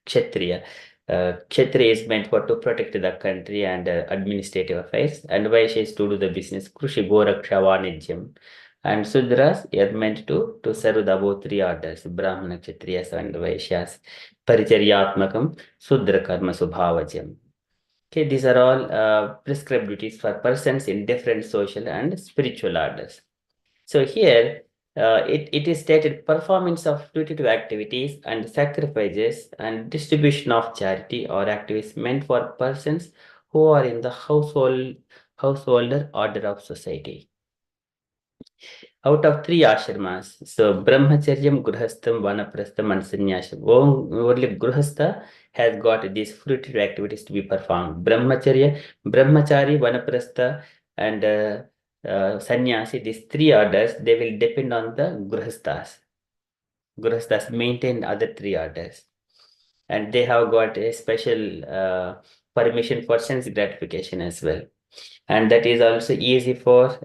kshatriya. Kshatriya is meant for to protect the country and administrative affairs, and Vaishya is to do the business, Krushi, Goraksha, Vanijyam. And Sudras are meant to serve the above 3 orders, Brahmana, Kshatriyas, and Vaishyas. Paricharyatmakam, Sudra Karma Subhavajam. Okay, these are all prescribed duties for persons in different social and spiritual orders. So here, it is stated performance of putative activities and sacrifices and distribution of charity or activities meant for persons who are in the householder order of society. Out of 3 ashramas, so Brahmacharyam, Grihastham, Vanaprastham, and Sannyasam, only Grihastha has got these fruitive activities to be performed. Brahmachari, Vanaprastha, and Sannyasi, these 3 orders, they will depend on the Grihasthas. Grihasthas maintain other 3 orders. And they have got a special permission for sense gratification as well. And that is also easy for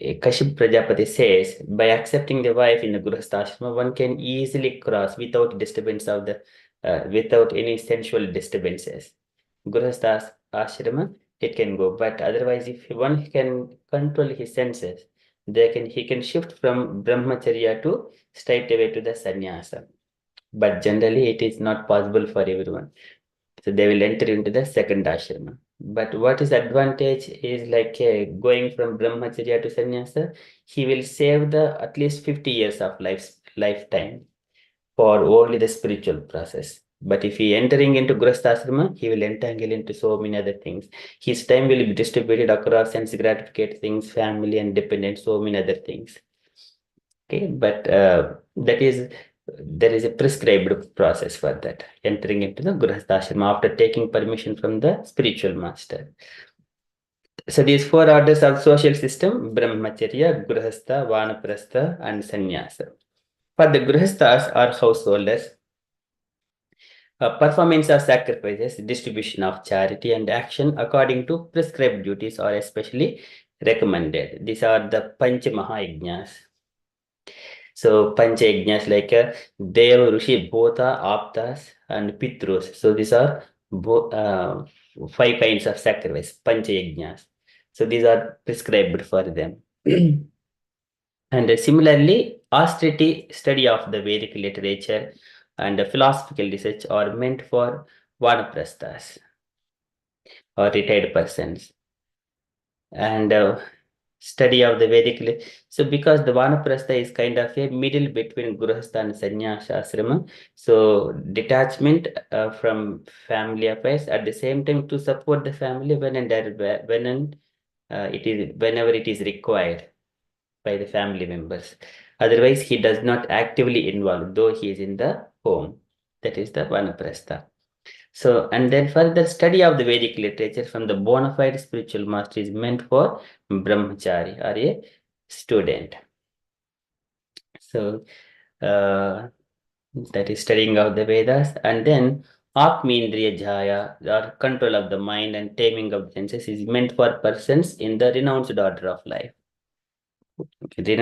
Kashyap Prajapati says, by accepting the wife in the Grihastha, one can easily cross without disturbance of the, without any sensual disturbances. Grihastha Ashrama, it can go, but otherwise, if one can control his senses, he can shift from Brahmacharya to straight away to the sannyasa. But generally, it is not possible for everyone. So they will enter into the second ashrama. But what is advantage is like going from brahmacharya to sannyasa, he will save the at least 50 years of lifetime for only the spiritual process. But if he entering into grihastha, he will entangle into so many other things. His time will be distributed across sense gratificate things, family and dependent, so many other things. Okay, but there is a prescribed process for that, entering into the Grihastha after taking permission from the spiritual master. So these 4 orders of social system: Brahmacharya, Grihastha, Vanaprastha, and Sannyasa. For the Grihasthas or householders, performance of sacrifices, distribution of charity, and action according to prescribed duties are especially recommended. These are the Panch Mahayajnas. So Pancha Yajnas like Dev, Rishi, Bhota, Aptas, and Pitrus. So these are 5 kinds of sacrifice, Pancha Yajnas. So these are prescribed for them. And similarly, austerity, study of the Vedic literature, and philosophical research are meant for Vanaprasthas or retired persons. And study of the Vedic. So because the Vanaprastha is kind of a middle between Grihastha and Sannyasa ashrama, so detachment from family affairs at the same time to support the family whenever it is required by the family members. Otherwise, he does not actively involve, though he is in the home. That is the Vanaprastha. So, and then further study of the Vedic literature from the bona fide spiritual master is meant for brahmachari or a student. So, that is studying of the Vedas. And then Atmindriya Jaya, or control of the mind and taming of the senses, is meant for persons in the renounced order of life. They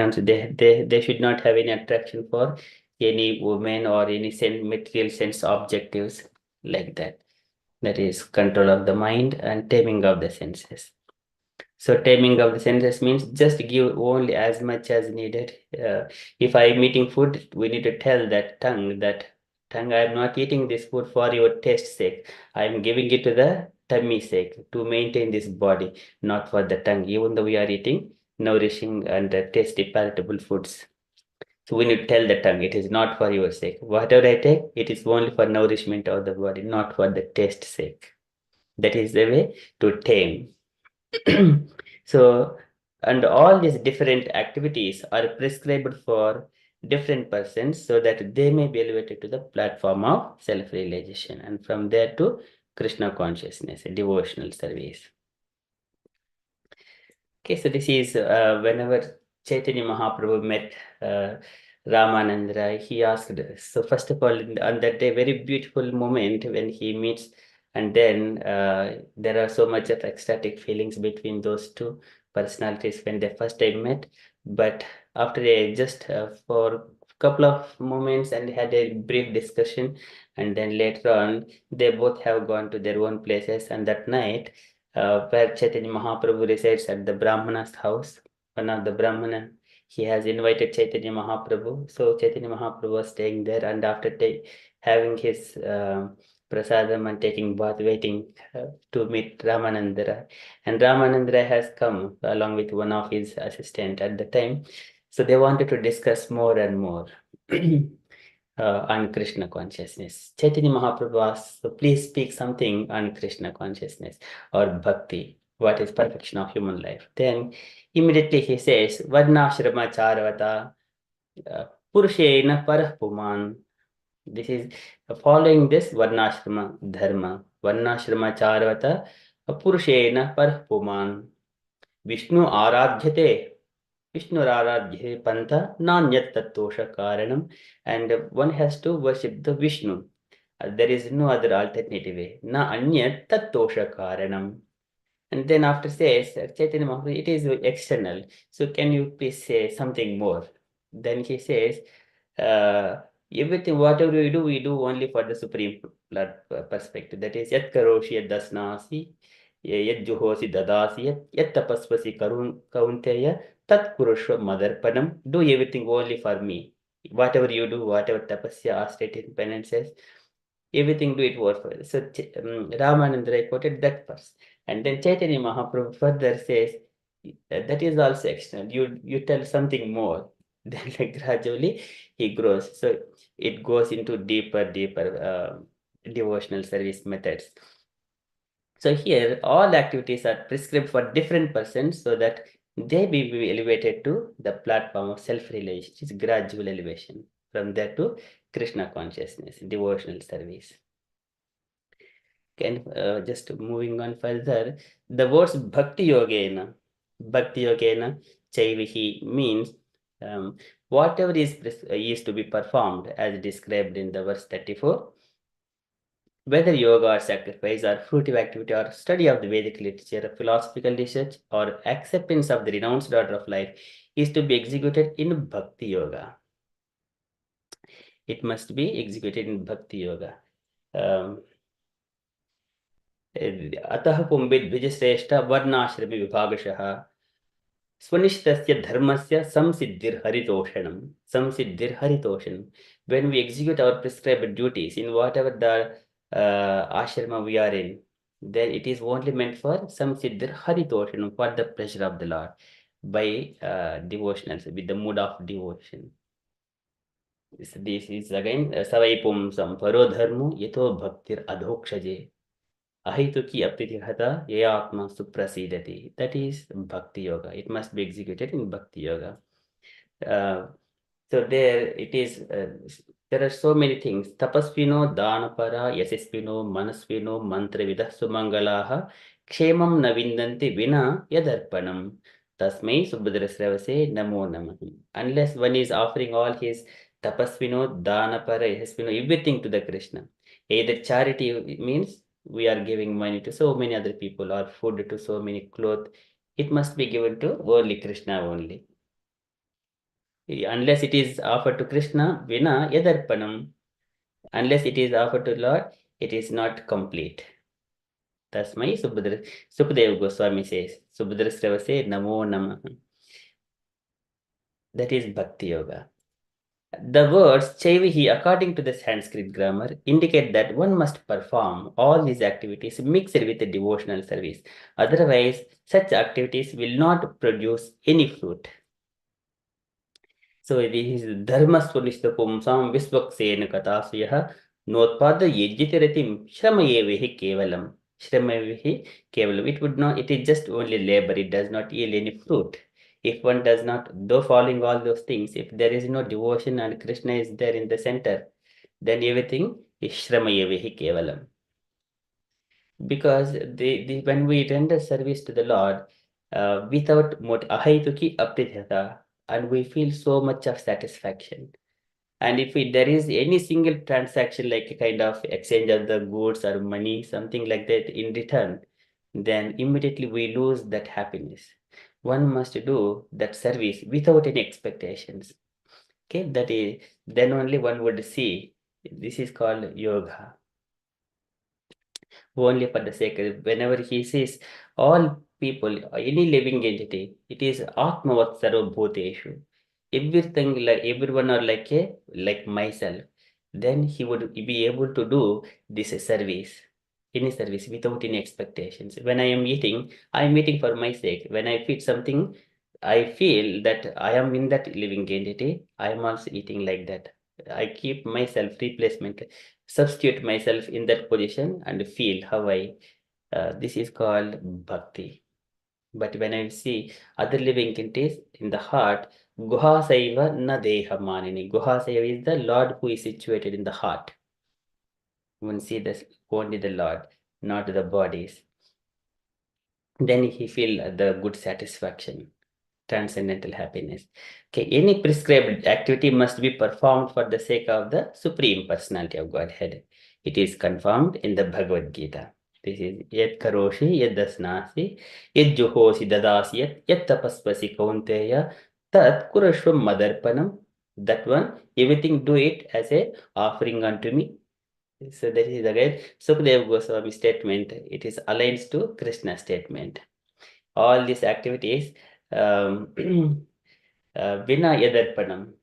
should not have any attraction for any woman or any material sense objectives like that. That is control of the mind and taming of the senses. So taming of the senses means just give only as much as needed. If I'm eating food, we need to tell that tongue, I am not eating this food for your taste sake. I am giving it to the tummy sake to maintain this body, not for the tongue, even though we are eating nourishing and tasty palatable foods. So we need to tell the tongue, it is not for your sake. Whatever I take, it is only for nourishment of the body, not for the taste sake. That is the way to tame. So, and all these different activities are prescribed for different persons so that they may be elevated to the platform of self-realization, and from there to Krishna consciousness, a devotional service. Okay, so this is whenever Chaitanya Mahaprabhu met Ramanand Rai, he asked, so first of all, on that day, very beautiful moment when he meets, and then there are so much of ecstatic feelings between those two personalities when they first time met. But after just for a couple of moments and had a brief discussion, and then later on, they both have gone to their own places, and that night, where Chaitanya Mahaprabhu resides at the Brahmana's house. One of the Brahmana, he has invited Chaitanya Mahaprabhu. So Chaitanya Mahaprabhu was staying there, and after having his prasadam and taking bath, waiting to meet Ramanandra. And Ramanandra has come along with one of his assistant at the time. So they wanted to discuss more and more. On Krishna consciousness. Chaitanya Mahaprabhu asks, so please speak something on Krishna consciousness or bhakti, what is perfection of human life. Then immediately he says, Varnashrama Charvata Purushena Parah Puman. This is following this Varnashrama Dharma. Varnashrama Charvata Purushena Parah Puman. Vishnu Aradhyate Vishnu Panta Nanyat Tattosha Karanam, and one has to worship the Vishnu. There is no other alternative way. Na Anyat Tattosha Karanam. And then after says Chaitanya Mahaprabhu, it is external. So can you please say something more? Then he says, everything, whatever we do only for the supreme perspective. That is, Yat Karoshi Yat Dasnasi, Yat Juhosi Dadasi, Yat Tapasvasi Kaunteya, Tat Kurushva Madarpanam. Do everything only for me. Whatever you do, whatever tapasya, austere penances, everything do it for. So Ramanandra quoted that first. And then Chaitanya Mahaprabhu further says, that is also external. You tell something more. Then gradually he grows. So it goes into deeper devotional service methods. So here all activities are prescribed for different persons so that they be elevated to the platform of self-realization. It's gradual elevation from there to Krishna consciousness, devotional service. And just moving on further, the words Bhakti Yogena Chaivihi means whatever is to be performed as described in the verse 34, whether yoga or sacrifice or fruitive activity or study of the Vedic literature, philosophical research or acceptance of the renounced order of life is to be executed in Bhakti Yoga. It must be executed in Bhakti Yoga. अतः पुंबित द्विजश्रेष्ठ वर्णाश्रम विभागशः स्वनिष्ठस्य धर्मस्य samsiddhirharitoshanam. When we execute our prescribed duties in whatever the ashrama we are in, then it is only meant for samsiddhirharitoshanam, for the pleasure of the Lord. by devotionals, with the mood of devotion. This is again savai pumsam paro dharmo yato bhaktir adhokshaje ahituki aptitihata yayatma suprasidati. That is bhakti yoga. It must be executed in bhakti yoga. So there it is, there are so many things. Tapasvino, Danapara, Yasasvino, Manasvino, Mantravidah, Sumangalaha, Kshemam Navindanti Vina, Yadarpanam. Tasmai Subhadrasravase Namo Namaha. Unless one is offering all his Tapasvino, Danapara, Yasasvino, everything to the Krishna. Either charity means we are giving money to so many other people, or food to so many clothes. It must be given to only Krishna only. Unless it is offered to Krishna, Vina Yadarpanam. Unless it is offered to Lord, it is not complete. Tasmai Sukadeva Goswami says, Subhadrasravase Namo Namaha. That is Bhakti Yoga. The words Chaivihi, according to the Sanskrit grammar, indicate that one must perform all these activities mixed with the devotional service. Otherwise, such activities will not produce any fruit. So this is dharma swalishta pumsam visvaksena katasyaha notpada yajitiratim shramayevehi kevalam. Shramayevehi kevalam. It would not, it is just only labor, it does not yield any fruit. If one does not, though following all those things, if there is no devotion and Krishna is there in the center, then everything is shramayevehi kevalam. Because when we render service to the Lord without ahaituki aptithata, and we feel so much of satisfaction. And if there is any single transaction, like a kind of exchange of the goods or money, something like that in return, then immediately we lose that happiness. One must do that service without any expectations. Okay, that is, then only one would see. This is called yoga. Only for the sake of, whenever he sees all people, any living entity, it is Atmavat Sarvabhuteshu. Everything, like everyone are like myself, then he would be able to do this service, any service without any expectations. When I am eating for my sake. When I feed something, I feel that I am in that living entity, I am also eating like that. I keep myself replacement, substitute myself in that position and feel how this is called bhakti. But when I see other living entities in the heart, Guhasaiva na deha manini. Guhasaiva is the Lord who is situated in the heart. One see this only the Lord, not the bodies. Then he feel the good satisfaction, transcendental happiness. Okay, any prescribed activity must be performed for the sake of the Supreme Personality of Godhead. It is confirmed in the Bhagavad Gita. This is Yat Karoshi, Yat Dasnasi, Yat Juhosi Dadasi, Yat Tapaspasi Kaunteya, Tat Kurashvam Madarpanam. That one, everything do it as a offering unto me. So that is again Sukadeva Goswami statement. It is aligns to Krishna's statement. All these activities, Vina Yadarpanam.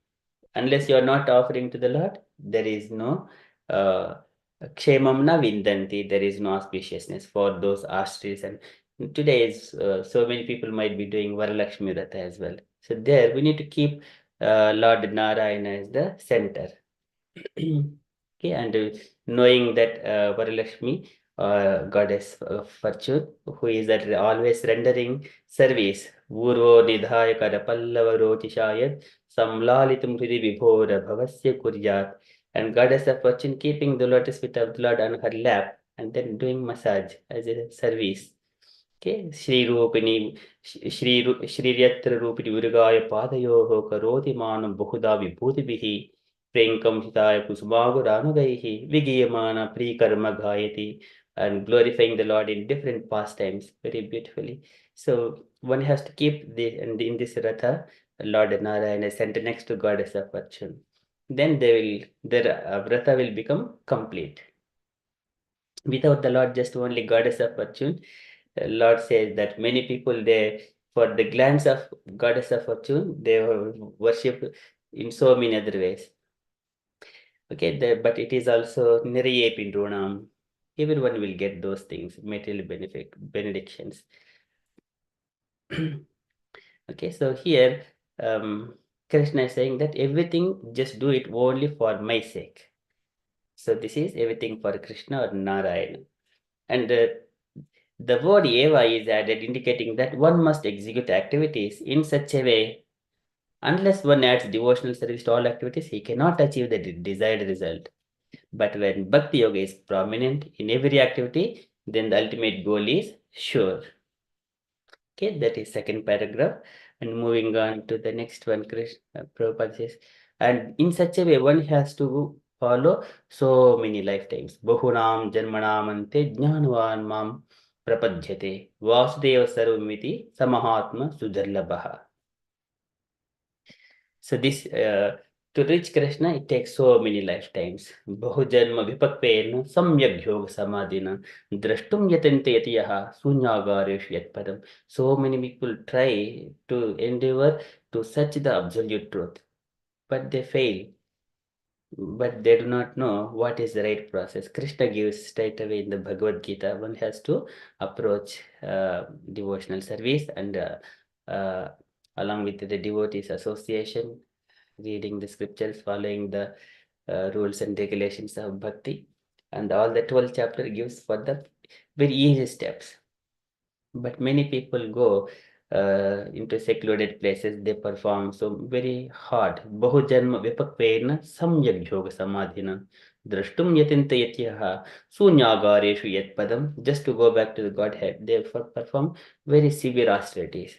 Unless you are not offering to the Lord, there is no Kshemam na Vindanti, there is no auspiciousness for those ashtrays. And today is so many people might be doing Varalakshmi Vrata as well. So there we need to keep Lord Narayana as the center. Okay, and knowing that Varalakshmi, goddess of fortune, who is that always rendering service, Urvo Nidhayakara Pallava Rotishayat, Samlalitum Hridi Vibhora Bhavasya Kuryat, and goddess of fortune keeping the lotus feet of the Lord on her lap and then doing massage as a service. Okay, Shri Rupini, Shri Yatra Rupini Urgaya Padayoho Karoti Manam Buhuda Vibhuti Prenkam Hitaya Kusumaguranagai, Vigiyamana Prikarma Gayati, and glorifying the Lord in different pastimes very beautifully. So one has to keep the, and in this Ratha, Lord Narayana center next to Goddess of Fortune. Then their Vrata will become complete. Without the Lord, just only Goddess of Fortune, Lord says that many people, they, for the glance of Goddess of Fortune, they worship in so many other ways. Okay, but it is also Niraye Pindronam. Everyone will get those things, material benefit, benedictions. Okay, so here Krishna is saying that everything, just do it only for my sake. So this is everything for Krishna or Narayana. And the word eva is added, indicating that one must execute activities in such a way. Unless one adds devotional service to all activities, he cannot achieve the desired result. But when Bhakti Yoga is prominent in every activity, then the ultimate goal is sure. Okay, that is second paragraph. And moving on to the next one, Prabhupada says, and in such a way, one has to follow so many lifetimes. Bahunam janmanam ante jnanvan mam prapadhyate vasudeva sarvamiti samahatma sudarlabaha. So this to reach Krishna, it takes so many lifetimes. Bahujanma vipakpena samyak yoga samadhina drashtum yatante yatiyaha sunyagareshu yatpadam. So many people try to endeavor to search the absolute truth, but they fail. But they do not know what is the right process. Krishna gives straight away in the Bhagavad Gita. One has to approach devotional service and along with the devotees association, reading the scriptures, following the rules and regulations of bhakti, and all the 12th chapter gives for the very easy steps. But many people go into secluded places, they perform so very hard. Bahujanma vipakvena samyak yoga samadhina drashtum yatinta yatyaha sunyagareshu yatpadam. Just to go back to the Godhead, they perform very severe austerities.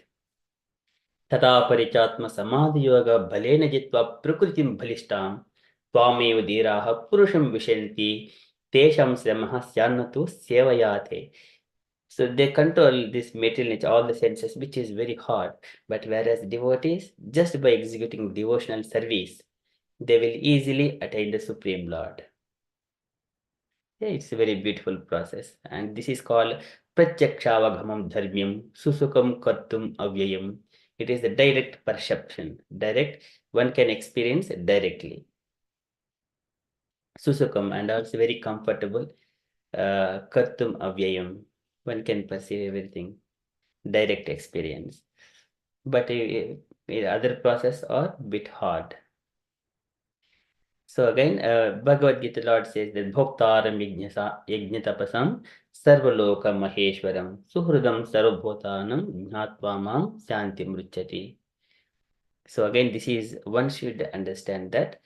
तथा परिचात्म समाधि योग बलेन जित्वा प्रकृतिं बलिष्ठां त्वामेव धीराः पुरुषं विशन्ति तेषां श्रमः स्यान्न तु सेवयाते. So they control this material nature, all the senses, which is very hard. But whereas devotees, just by executing devotional service, they will easily attain the Supreme Lord. Yeah, it's a very beautiful process. And this is called Pratyakshavagamam Dharmyam Susukam Kartum Avyayam. It is a direct perception. Direct, one can experience directly. Susukam, and also very comfortable. Kartum Avyayam, one can perceive everything. Direct experience. But other process are bit hard. So again, Bhagavad Gita Lord says that Bhoktaram Yajnatapasam Sarvaloka Maheshwaram Suhridam Sarvabhutanam Jnatva Mam Shanti Mruchati. So again, this is, one should understand that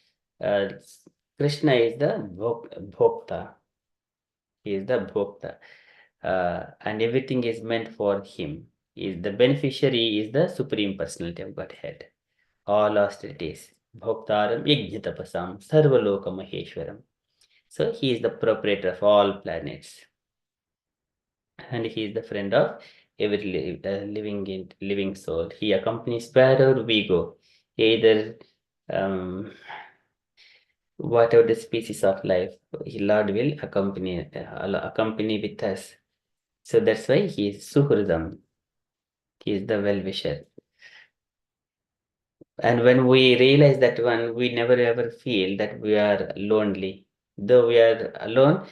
Krishna is the Bhokta. He is the Bhokta. And everything is meant for him. Is the beneficiary is the Supreme Personality of Godhead. All austerities. Bhoktaram Yajnatapasam Sarvaloka Maheshwaram. So he is the proprietor of all planets. And he is the friend of every living soul. He accompanies wherever we go. Either whatever the species of life, Lord will accompany with us. So that's why he is Suhridam. He is the well-wisher. And when we realize that one, we never ever feel that we are lonely. Though we are alone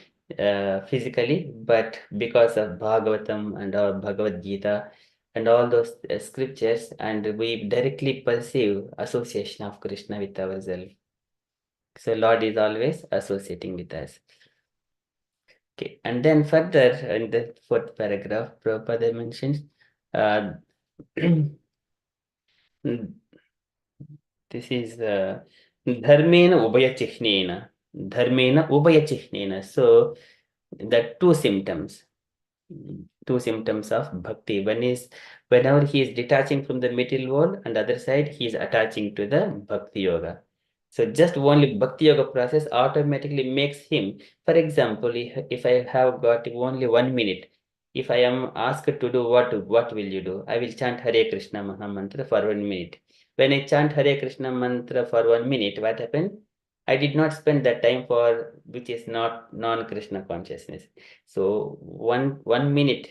physically, but because of Bhagavatam and our Bhagavad Gita and all those scriptures, and we directly perceive association of Krishna with ourselves. So Lord is always associating with us. Okay, and then further in the fourth paragraph, Prabhupada mentions this is Dharmena Ubhayachinena. Dharmena Ubhayachinena. So the two symptoms of bhakti. One is whenever he is detaching from the material world, and the other side he is attaching to the bhakti yoga. So just only bhakti yoga process automatically makes him, for example, if I have got only 1 minute, if I am asked to do what will you do? I will chant Hare Krishna Maha Mantra for 1 minute. When I chant Hare Krishna Mantra for 1 minute, what happened? I did not spend that time for which is not non-Krishna consciousness. So one minute,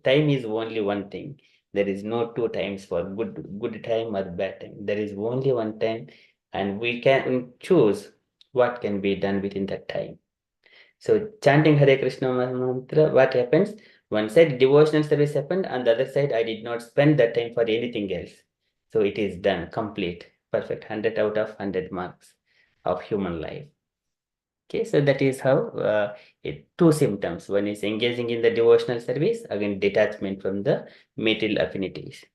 time is only one thing. There is no two times for good time or bad time. There is only one time, and we can choose what can be done within that time. So chanting Hare Krishna mantra, what happens? One side devotional service happened, and the other side I did not spend that time for anything else. So it is done, complete, perfect, 100 out of 100 marks of human life. Okay, so that is how two symptoms. One is engaging in the devotional service, again detachment from the material affinities.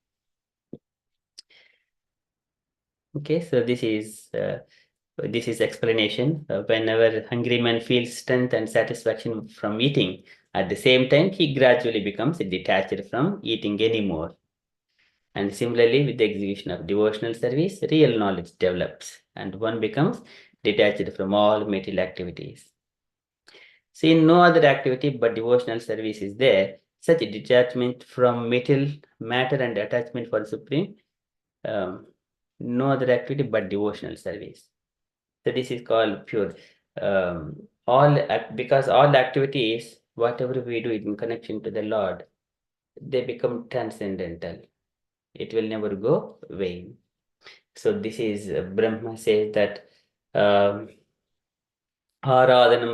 Okay, so this is explanation. Whenever hungry man feels strength and satisfaction from eating, at the same time he gradually becomes detached from eating anymore. And similarly, with the execution of devotional service, real knowledge develops, and one becomes detached from all material activities. See, no other activity but devotional service is there. Such detachment from material matter and attachment for the Supreme, no other activity but devotional service. So this is called pure. Because all activities, whatever we do in connection to the Lord, they become transcendental. It will never go vain. So this is Brahma says that Aradhanam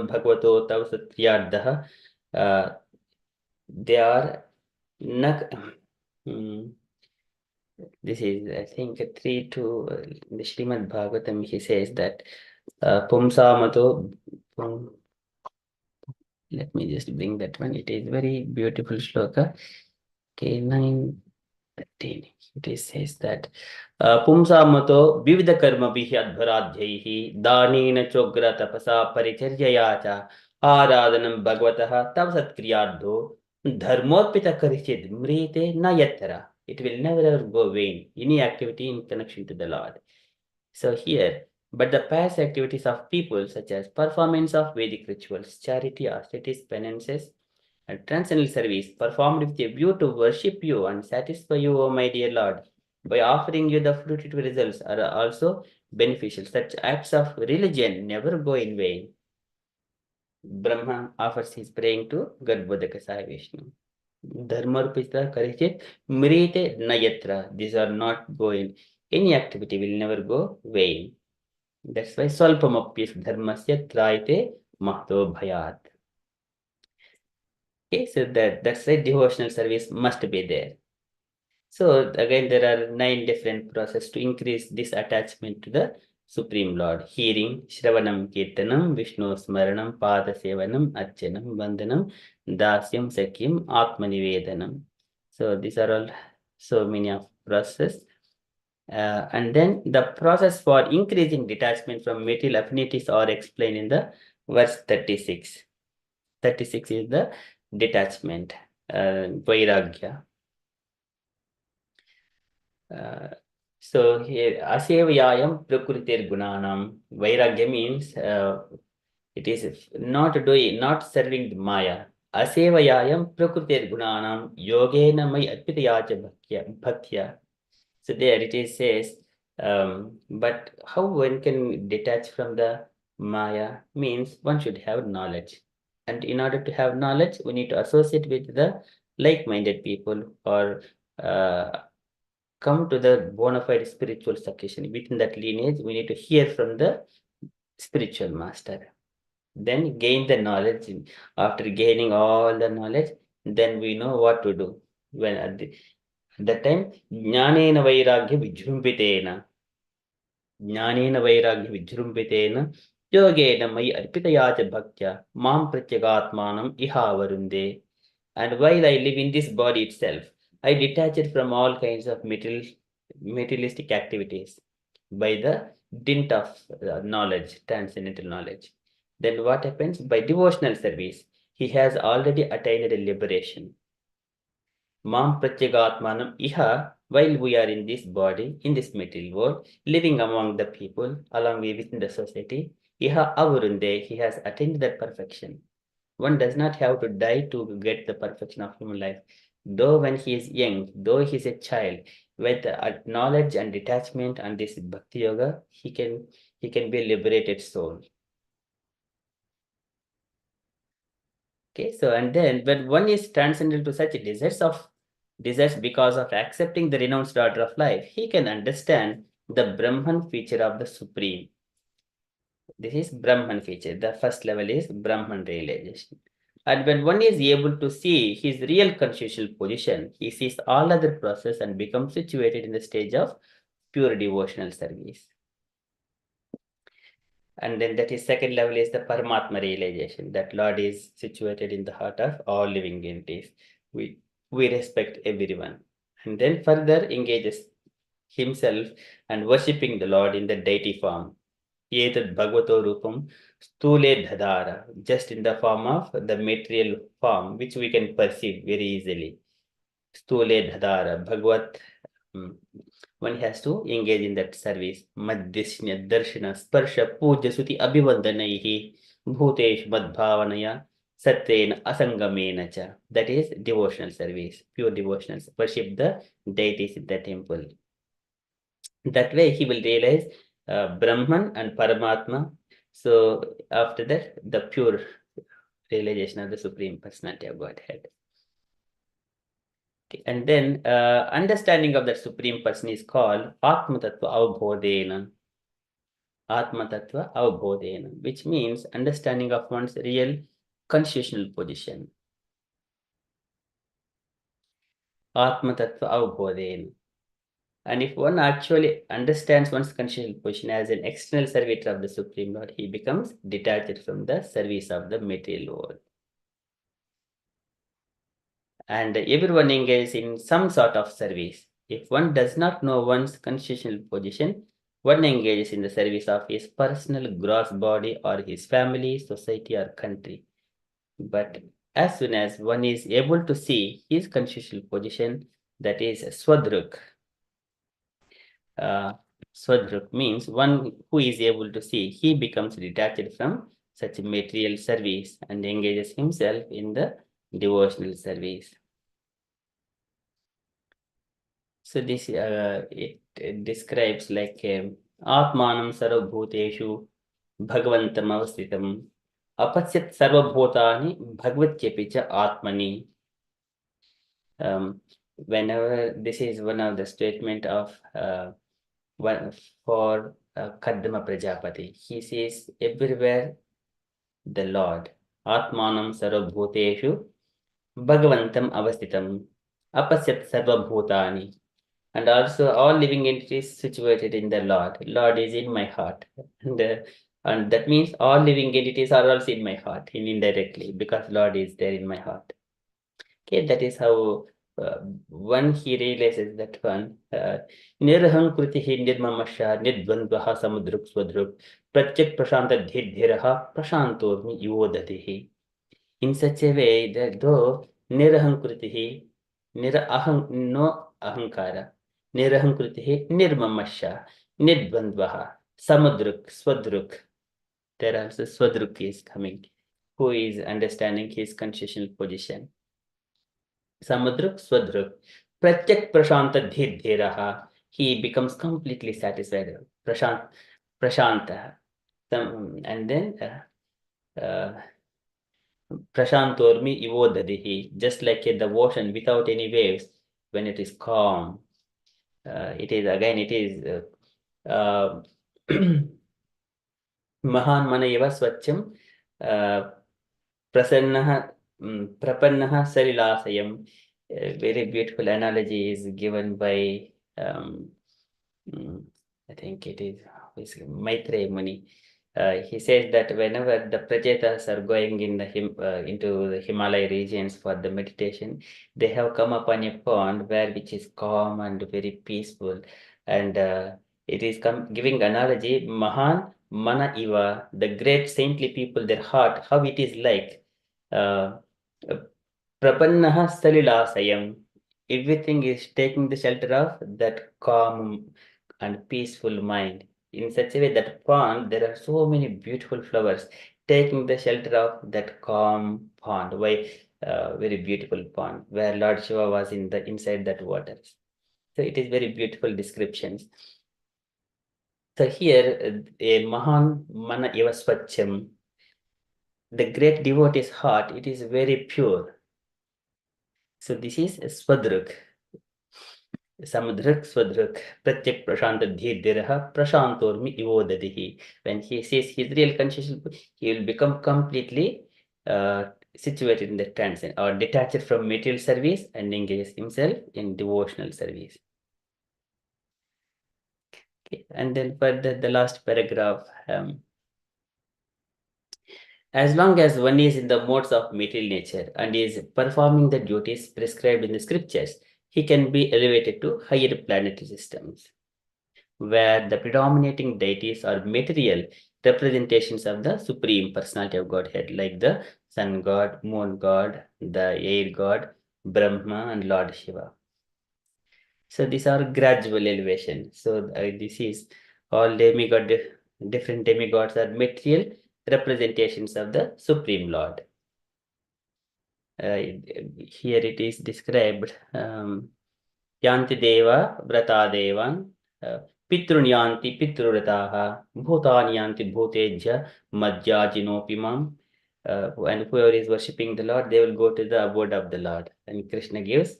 Bhagavato Tav Satyardaha. They are nak. This is, I think, 3 to the Srimad Bhagavatam. He says that Pumsamato. Let me just bring that one. It is very beautiful shloka. Okay, 9:13. It says that Pumsamato Vivida Karma Bihi Adharadhyaihi Danina Chogra Tapasa Paricharyaya cha Aradhanam Bhagavataha Tav Satkriyadho Dharmopita Karichid Mrite Nayatara. It will never ever go vain. Any activity in connection to the Lord. So here, but the past activities of people such as performance of Vedic rituals, charity, austerities, penances, and transcendental service performed with a view to worship you and satisfy you, O my dear Lord, by offering you the fruitive results are also beneficial. Such acts of religion never go in vain. Brahma offers his praying to Garbhodaka Sai Vishnu. Dharmarpita Karichit Mrite Nayatra. These are not going. Any activity will never go vain. That's why Swalpamapyas Dharmasya Traite Mahto Bhayat. Okay, so that's why devotional service must be there. So again, there are 9 different processes to increase this attachment to the Supreme Lord. Hearing, Shravanam Kirtanam, Vishnu Smaranam, Pada Sevanam, Archanam, Vandanam, Dasyam, Sakyam, Atmanivedanam. So these are all so many of processes. And then the process for increasing detachment from material affinities are explained in the verse 36. 36 is the detachment, Vairagya. So here, Asevayayam Prakritir Gunanam. Vairagya means it is not serving the Maya. Asevayayam Prakritir Gunanam Yogena Mai Arpitayacha Bhaktya. So there it is says, but how one can detach from the Maya means one should have knowledge. And in order to have knowledge, we need to associate with the like-minded people or come to the bona fide spiritual succession. Within that lineage, we need to hear from the spiritual master. Then gain the knowledge. After gaining all the knowledge, then we know what to do. When at that time, Jnanena Vairagya Vijrumpitena. Jnanena Vairagya Vijrumpitena. Yogena Mai Arpitayacha Bhaktya. Mam Pratyagatmanam Iha Varunde. And while I live in this body itself, I detach from all kinds of materialistic activities by the dint of knowledge, transcendental knowledge. Then what happens? By devotional service, he has already attained a liberation. Mam Pratyagatmanam Iha, while we are in this body, in this material world, living among the people, along with within the society, Iha Avurunde, he has attained that perfection. One does not have to die to get the perfection of human life. Though when he is young, though he is a child, with knowledge and detachment and this bhakti yoga, he can be a liberated soul. Okay, so and then when one is transcendental to such desires because of accepting the renounced order of life, he can understand the Brahman feature of the Supreme. This is Brahman feature. The first level is Brahman realization. And when one is able to see his real consciousness position, he sees all other process and becomes situated in the stage of pure devotional service. And then that is second level is the Paramatma realization, that Lord is situated in the heart of all living entities. We respect everyone. And then further engages himself and worshipping the Lord in the deity form. Etat Bhagavato Rupam Stule Dhadara, just in the form of the material form, which we can perceive very easily. Stule Dhadara, Bhagavat. One has to engage in that service. Madhyasnya, Darshana, Sparsha, Puja, Suti, Abhivandanaihi, Bhutesh, Madbhavanaya, Satyena, Asangamena cha. That is devotional service, pure devotional. Worship the deities in the temple. That way he will realize Brahman and Paramatma. So after that, the pure realization of the Supreme Personality of Godhead. Okay. And then understanding of that Supreme Person is called Atma Tattva Avbodhena. Atma Tattva Avbodhena, which means understanding of one's real constitutional position. Atma Tattva Avbodhena. And if one actually understands one's constitutional position as an external servitor of the Supreme Lord, he becomes detached from the service of the material world. And everyone engages in some sort of service. If one does not know one's constitutional position, one engages in the service of his personal gross body or his family, society, or country. But as soon as one is able to see his constitutional position, that is Swadruk. Swadruk means one who is able to see, he becomes detached from such material service and engages himself in the devotional service. So this it describes like Atmanam sarvabhuteshu bhagavantam avasthitam apasyat sarvabhutani bhagavacchepicha atmani. Whenever this is one of the statement of for Kadama Prajapati, he says everywhere the Lord. Atmanam sarvabhuteshu bhagavantam avasthitam apasyat sarvabhutani. And also all living entities situated in the Lord. Lord is in my heart. And that means all living entities are also in my heart, indirectly, because Lord is there in my heart. Okay, that is how one he realizes that one. Niraham kritihi nirmamasha nidvandvaha samudruk swadruk pratyak prashanta dhiraha prashantormi yuvodatihi. In such a way that though niraham kritihi, no ahankara, niraham kritihi nirmamasha nidvandvaha samudruk swadruk. There also swadruk is coming, who is understanding his constitutional position. Samudruk, Swadruk, Pratyak Prashanta Dhiraha, he becomes completely satisfied. Prashanta. And then Prashantormi Ivodadihi, just like the ocean without any waves, when it is calm. It is Mahan Manayava Swacham Prasannaha Prapannaha Sarilasayam. A very beautiful analogy is given by I think it is Maitreya Muni. He says that whenever the Prajetas are going in into the Himalaya regions for the meditation, they have come upon a pond which is calm and very peaceful. And it is giving analogy, Mahan Mana Iva, the great saintly people, their heart, how it is like. Prapannaha Salilasayam. Everything is taking the shelter of that calm and peaceful mind. In such a way that pond, there are so many beautiful flowers taking the shelter of that calm pond. Why very beautiful pond where Lord Shiva was inside that water. So it is very beautiful descriptions. So here a Mahan Mana Eva Swacham, the great devotee's heart, it is very pure. So this is Swadruk. Samudrak Swadruk Pratyak Prashanta Dhiraha Prashantormi Ivodadihi. When he says his real consciousness, he will become completely situated in the transcend or detached from material service and engages himself in devotional service. Okay. And then further, the last paragraph, as long as one is in the modes of material nature and is performing the duties prescribed in the scriptures, he can be elevated to higher planetary systems, where the predominating deities are material representations of the Supreme Personality of Godhead, like the Sun God, Moon God, the Air God, Brahma, and Lord Shiva. So these are gradual elevation. So this is all different demigods are material representations of the Supreme Lord. Here it is described, Yanti Deva Vrata Devan, Pitrunyanti Pitrurataha, Bhutanyanti Bhutejja, Madhyajinopimam. And whoever is worshipping the Lord, they will go to the abode of the Lord. And Krishna gives,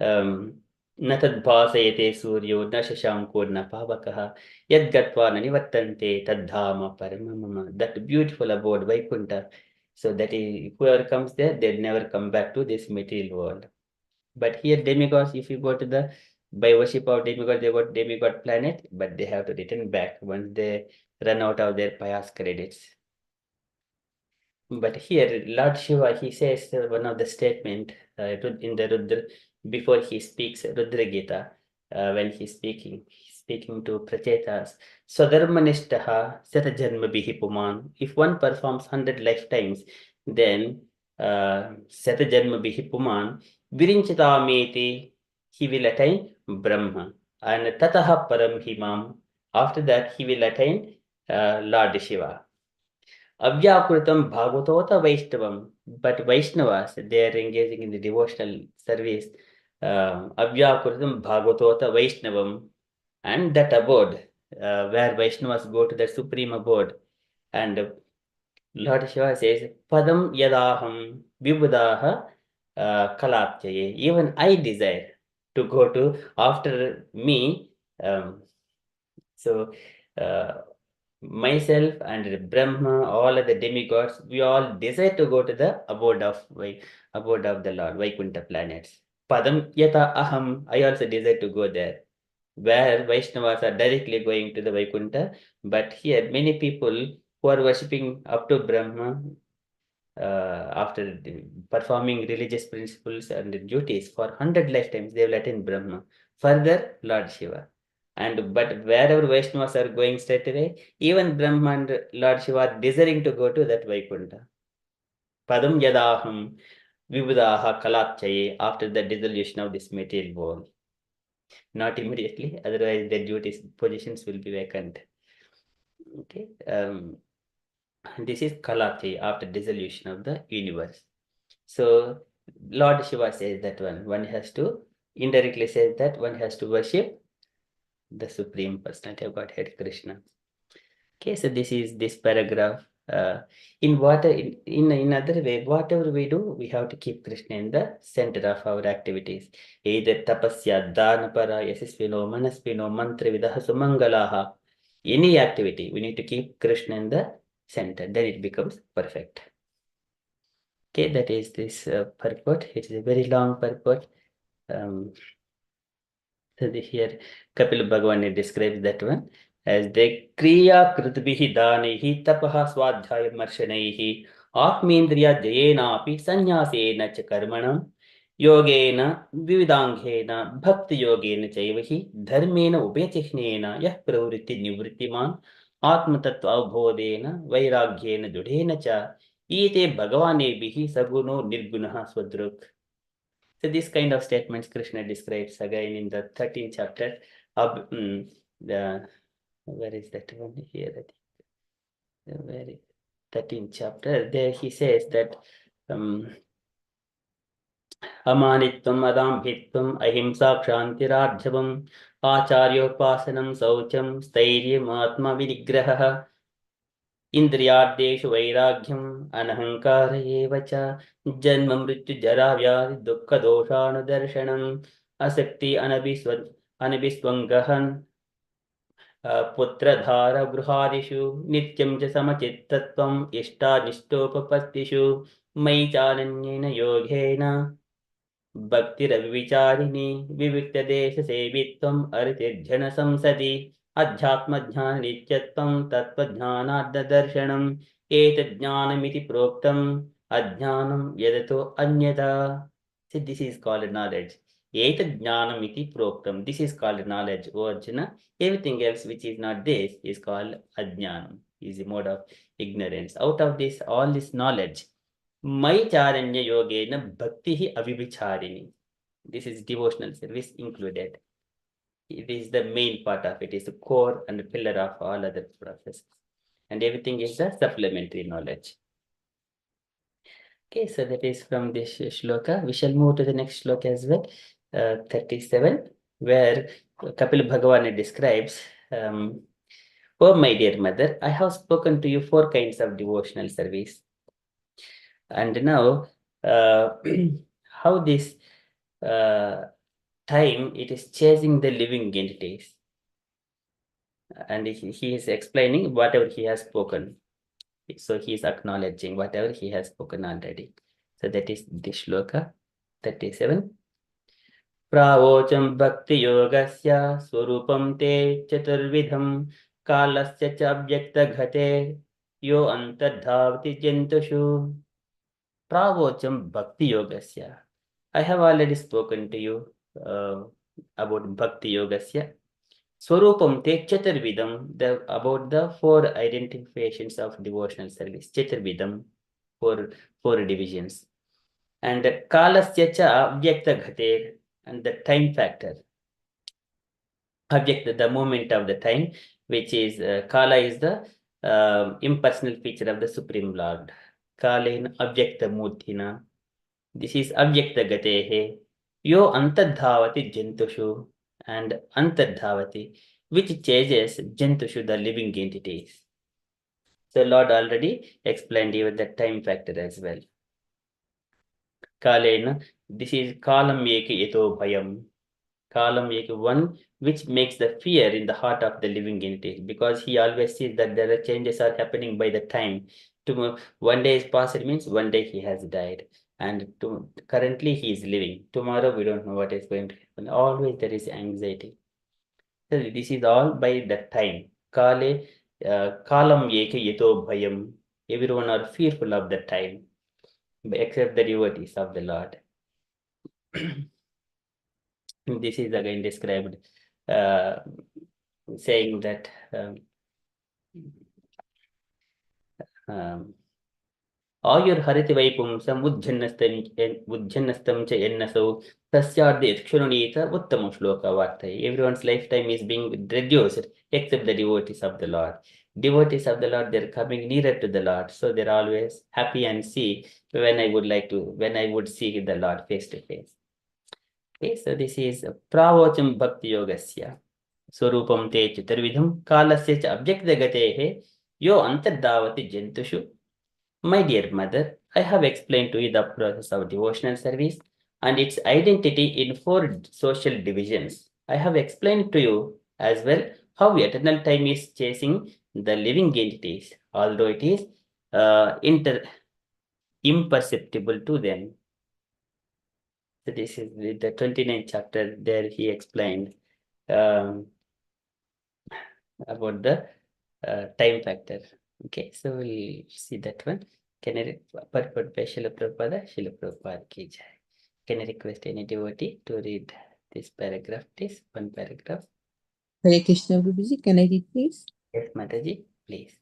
Natad Bhasayate Suryo, Nashashamko, Napavakaha, Yad Gatva Nanivatante, Tadhama Paramamama. That beautiful abode, Vaikunta. So that is, whoever comes there, they'll never come back to this material world. But here demigods, if you go to the, by worship of demigod, they got demigod planet, but they have to return back once they run out of their pious credits. But here, Lord Shiva, he says one of the statement in the Rudra, before he speaks Rudra Gita, when he's speaking to Prachetas, Swadharmanishtaha Satajanmabihi Puman. If one performs 100 lifetimes, then Satajanmabihi Puman, Virinchitameti, he will attain Brahma. And Tataha Param Himam. After that, he will attain Lord Shiva. Avyakritam Bhagavatota Vaishnavam, but Vaishnavas, they are engaging in the devotional service. Avyakritam Bhagavatota Vaishnavam, and that abode, where Vaishnavas go to the supreme abode. And Lord Shiva says, Padam Yadaham Vibhudaha Kalapchaye. Even I desire to go to after me. Myself and Brahma, all of the demigods, we all desire to go to the abode of the Lord, Vaikunta planets. Padam yata aham, I also desire to go there, where Vaishnavas are directly going to the Vaikunta. But here, many people who are worshipping up to Brahma, after performing religious principles and duties for 100 lifetimes, they will attain Brahma. Further, Lord Shiva. But wherever Vaishnavas are going straight away, even Brahma and Lord Shiva are desiring to go to that Vaikunta. Padam yadaham vibhudaha kalapchaye, after the dissolution of this material world. Not immediately, otherwise their duties, positions will be vacant. Okay. This is kalapchaye, after dissolution of the universe. So Lord Shiva says that one has to, indirectly says that one has to worship the Supreme Personality of Godhead, Krishna. Okay, so this is this paragraph. In other way, whatever we do, we have to keep Krishna in the center of our activities. Either tapasya, dhanapara, yasasvino, manasvino, mantra vidaha sumangalaha. Any activity, we need to keep Krishna in the center. Then it becomes perfect. Okay, that is this purport. It is a very long purport. So here Kapil Bhagavan describes that one as the Kriya Krutbihi Danihi Tapaha Swadhyaya Marshanaihi Atmendriya Jayena Api Sanyasena Chakarmanam Yogena Vividanghena Bhakti Yogena Chaivahi Dharmena Ubyachihnena Yah Pravritti Nivrittiman Atma Tattva Avbodena Vairagyena Judhena Cha Ite Bhagavanebihi Saguno Nirgunaha Swadruk. So this kind of statements Krishna describes again in the 13th chapter of where is that one here? I think the very 13th chapter. There he says that Amanitvam Adambhitvam Ahimsa Kshantirarjhavam Acharyopasanam Saucham Stairyam Atma Vinigraha Indriyadeshu Vairagyam Anahankara Evacha Janma Mrityu Jara Vyadi Dukkha Doshanu Darshanam Asakti Anabhiswangahan पुत्रधारगृहादिषु नित्यं च समचित्तत्वम् इष्टानिष्टोपपत्तिषु मयि चानन्येन योगेन भक्तिरविचारिणी विविक्तदेशसेवित्वम् अरितिर्जनसंसदि अध्यात्मज्ञाननित्यत्वं तत्त्वज्ञानार्धदर्शनम् एतज्ज्ञानमिति प्रोक्तम् अज्ञानं यदतो अन्यथा. See, this is called knowledge. Etajnanamiti proktam. This is called knowledge, O Arjuna. Everything else which is not this is called ajnanam, is a mode of ignorance. Out of this, all this knowledge, Mai charanya yogena bhakti avivicharini. This is devotional service included. It is the main part of it. It is the core and the pillar of all other processes. And everything is the supplementary knowledge. Okay, so that is from this shloka. We shall move to the next shloka as well, 37, where Kapil Bhagavan describes, oh my dear mother, I have spoken to you 4 kinds of devotional service. And now, how this time it is chasing the living entities. And he is explaining whatever he has spoken. So he is acknowledging whatever he has spoken already. So that is the shloka 37. Pravocam bhakti yogasya swarupam te chaturvidham kalasya cha abhyakta ghate yo antardhavati jantushu. Pravocam bhakti yogasya. I have already spoken to you about bhakti yogasya. Swarupam te chaturvidam, about the 4 identifications of devotional service. Chaturvidam, 4 divisions. And kalasya cha abhyakta ghate, and the time factor. Abhyakta, the moment of the time, which is kala is the impersonal feature of the Supreme Lord. Kalena abhyakta murtina. This is abhyakta gatehe. Yo antardhavati jantushu, and antardhavati, which chases jantushu, the living entities. So Lord already explained even the time factor as well. Kalena, this is kalam eka yato bhayam. Kalam eka, one which makes the fear in the heart of the living entity, because he always sees that there are changes are happening by the time. One day is passed means one day he has died. And currently he is living. Tomorrow we don't know what is going to happen. Always there is anxiety. So this is all by the time. Kale, kalam eka yato bhayam. Everyone are fearful of the time, except the devotees of the Lord. This is again described, saying that Ayur hariti vaipumsam uddhannastam cha ennasau tasyarde kshurunita uttamam shloka vartai. Everyone's lifetime is being reduced except the devotees of the Lord. Devotees of the Lord, they're coming nearer to the Lord, so they're always happy and see when I would see the Lord face to face. Okay, so this is Pravacham Bhakti Yogasya. Swarupam te chaturvidham kalasya cha abhyakta gatehe yo antardhavati jantushu. My dear mother, I have explained to you the process of devotional service and its identity in 4 social divisions. I have explained to you as well how eternal time is chasing the living entities, although it is imperceptible to them. So this is the 29th chapter. There he explained about the time factor. Okay, so we'll see that one. Can I purport by Srila Prabhupada? Srila Prabhupada ki jai. Can I request any devotee to read this paragraph, please? One paragraph. Hare Krishna, Guruji. Can I read, please? Yes, Mataji, please.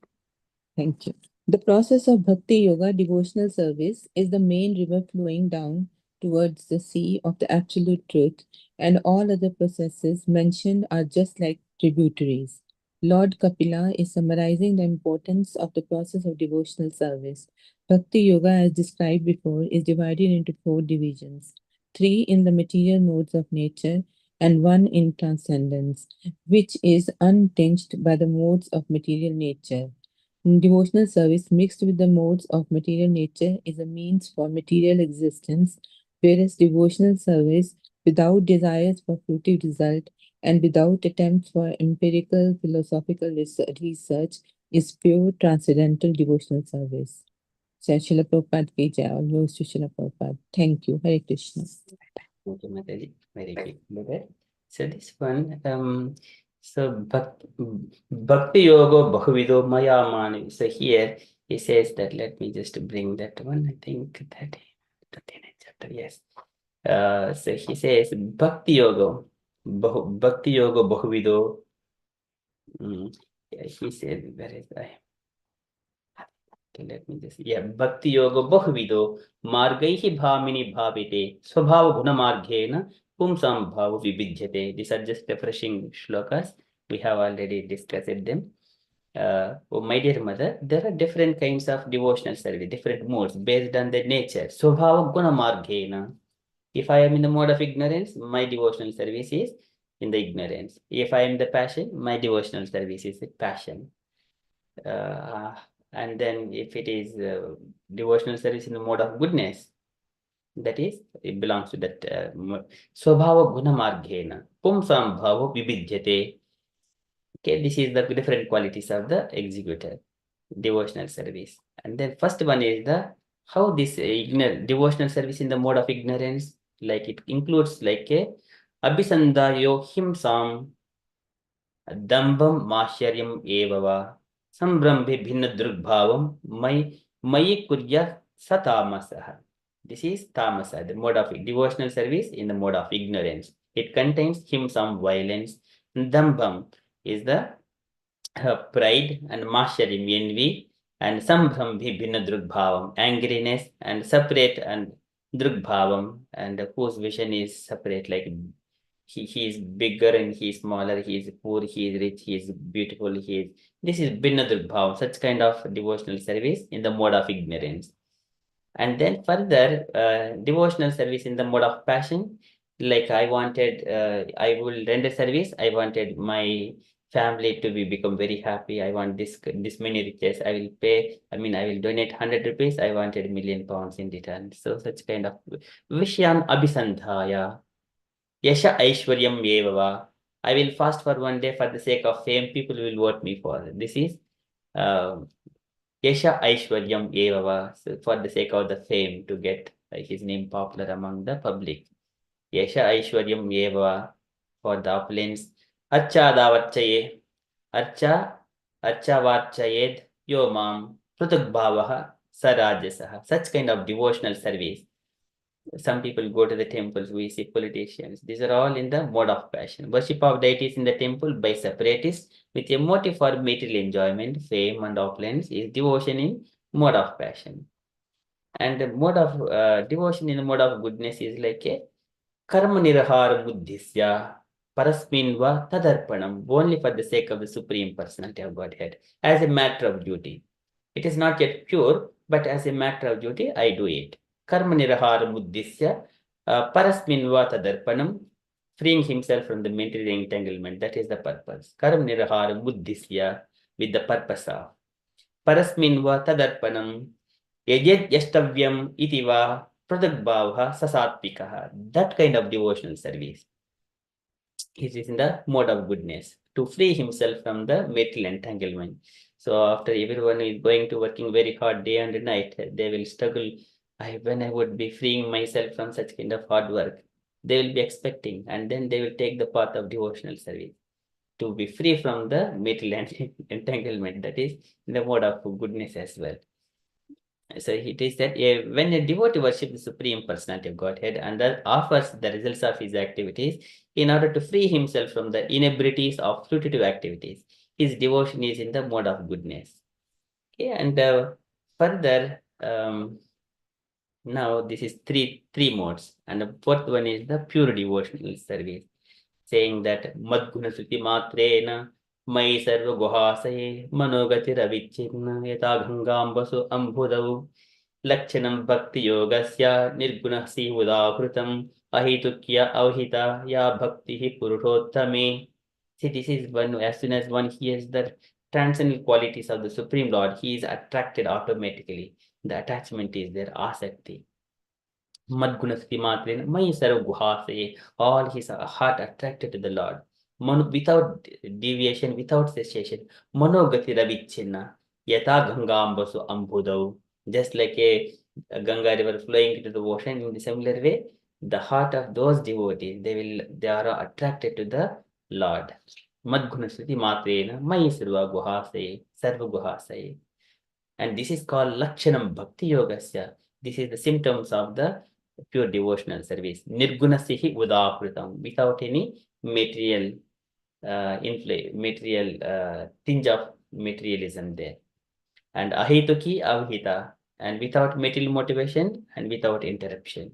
Thank you. The process of Bhakti Yoga devotional service is the main river flowing down towards the sea of the absolute truth, and all other processes mentioned are just like tributaries. Lord Kapila is summarizing the importance of the process of devotional service. Bhakti Yoga, as described before, is divided into 4 divisions, 3 in the material modes of nature and 1 in transcendence, which is untinged by the modes of material nature. Devotional service mixed with the modes of material nature is a means for material existence, whereas devotional service without desires for fruitive result and without attempt for empirical philosophical research is pure transcendental devotional service. Jai Srila Prabhupada ki jai. All glories to Srila Prabhupada. Thank you. Hare Krishna. Thank you, Mataji. Very good. Brother. So this one, so Bhakti Yoga Bhavido Maya Mani. So here he says that, let me just bring that one. I think that 29th chapter, yes. So he says Bhakti Yoga Bhavido. Yeah, he said, where is I? Okay, let me just, yeah, Bhakti Yoga Bhavido Margaihi Bhamini Bhavite Swabhava Guna Marghena Pumsam Bhava Vibhijyate. These are just refreshing shlokas. We have already discussed them. Oh, my dear mother, there are different kinds of devotional service, different modes based on their nature. Swabhava Guna Marghena. If I am in the mode of ignorance, my devotional service is in the ignorance. If I am the passion, my devotional service is passion. And then if it is devotional service in the mode of goodness, that is, it belongs to that Swabhava Guna Marghena Pumsam Bhava Vibhijyate. Okay, this is the different qualities of the executor, devotional service. And then first one is the how this devotional service in the mode of ignorance, like it includes like a Abhisandayo Himsam Dambam Masharyam Evava Sambrambhi Bhinna Drugbhavam Mayi Kurya Satamasaha. This is tamasa, the mode of devotional service in the mode of ignorance. It contains some violence. Dambam is the pride, and Masharyam envy, and Sambrambhi Bhinna Drugbhavam, angriness, and separate and Drugbhavam, and whose vision is separate, like he is bigger and he is smaller, he is poor, he is rich, he is beautiful, this is Bhinna Bhav, such kind of devotional service in the mode of ignorance. And then further, devotional service in the mode of passion, like I wanted, I will render service, I wanted my family to become very happy, I want this many riches, I will pay, I will donate 100 rupees, I wanted £1,000,000 in return. So such kind of Vishyan Abhisandhaya. Yasha Aishwaryam Yevava. I will fast for one day for the sake of fame. People will vote me for. This is Yasha Aishwaryam Yevava. So for the sake of the fame, to get his name popular among the public. Yasha Aishwaryam Yevava. For the opulence. Archa Davarchaye. Archa Varchayed Yomam Prutak Bhavaha Sarajasaha. Such kind of devotional service. Some people go to the temples, we see politicians. These are all in the mode of passion. Worship of deities in the temple by separatists with a motive for material enjoyment, fame, and opulence is devotion in mode of passion. And the mode of devotion in the mode of goodness is like a karma nirahara buddhisya parasminva tadarpanam, only for the sake of the Supreme Personality of Godhead, as a matter of duty. It is not yet pure, but as a matter of duty, I do it. Karma nirahara buddhisya parasminva tadarpanam, freeing himself from the mental entanglement. That is the purpose. Karma nirahara buddhisya, with the purpose of parasminva tadarpanam yajed yastavyam itiva pradakbhava sasatpikaha. That kind of devotional service. He is in the mode of goodness to free himself from the mental entanglement. So after everyone is going to working very hard day and night, they will struggle. When I would be freeing myself from such kind of hard work, they will be expecting, and then they will take the path of devotional service to be free from the mental entanglement. That is in the mode of goodness as well. So it is that when a devotee worships the Supreme Personality of Godhead and that offers the results of his activities in order to free himself from the inebrities of fruitive activities, his devotion is in the mode of goodness. Okay, and further, now this is three modes, and the fourth one is the pure devotional service, saying that Madguna Suti Matrena Mai Sarva Guhasaye Manogati Ravichina Yata Gangambasu Ambudau Lakshanam Bhakti Yogasya Nirgunasi Udakrutam Ahitukya Avhita Ya Bhakti Purushottame. See, this is one, as soon as one hears the transcendental qualities of the Supreme Lord, he is attracted automatically. The attachment is there, asakti. Madgunasti Matrena Mai Sarva Guhase, all his heart attracted to the Lord. without deviation, without cessation. Manogati ravichinna, yata gangambasu ambudau. Just like a Ganga river flowing into the ocean, in the similar way, the heart of those devotees, they are attracted to the Lord. Madgunasriti matrena mai sarva guhasaye, sarva guhasaye. And this is called Lakshanam Bhakti Yogasya. This is the symptoms of the pure devotional service. Nirgunasihi udakritam, without any material tinge of materialism there. And ahituki avhita, and without material motivation and without interruption.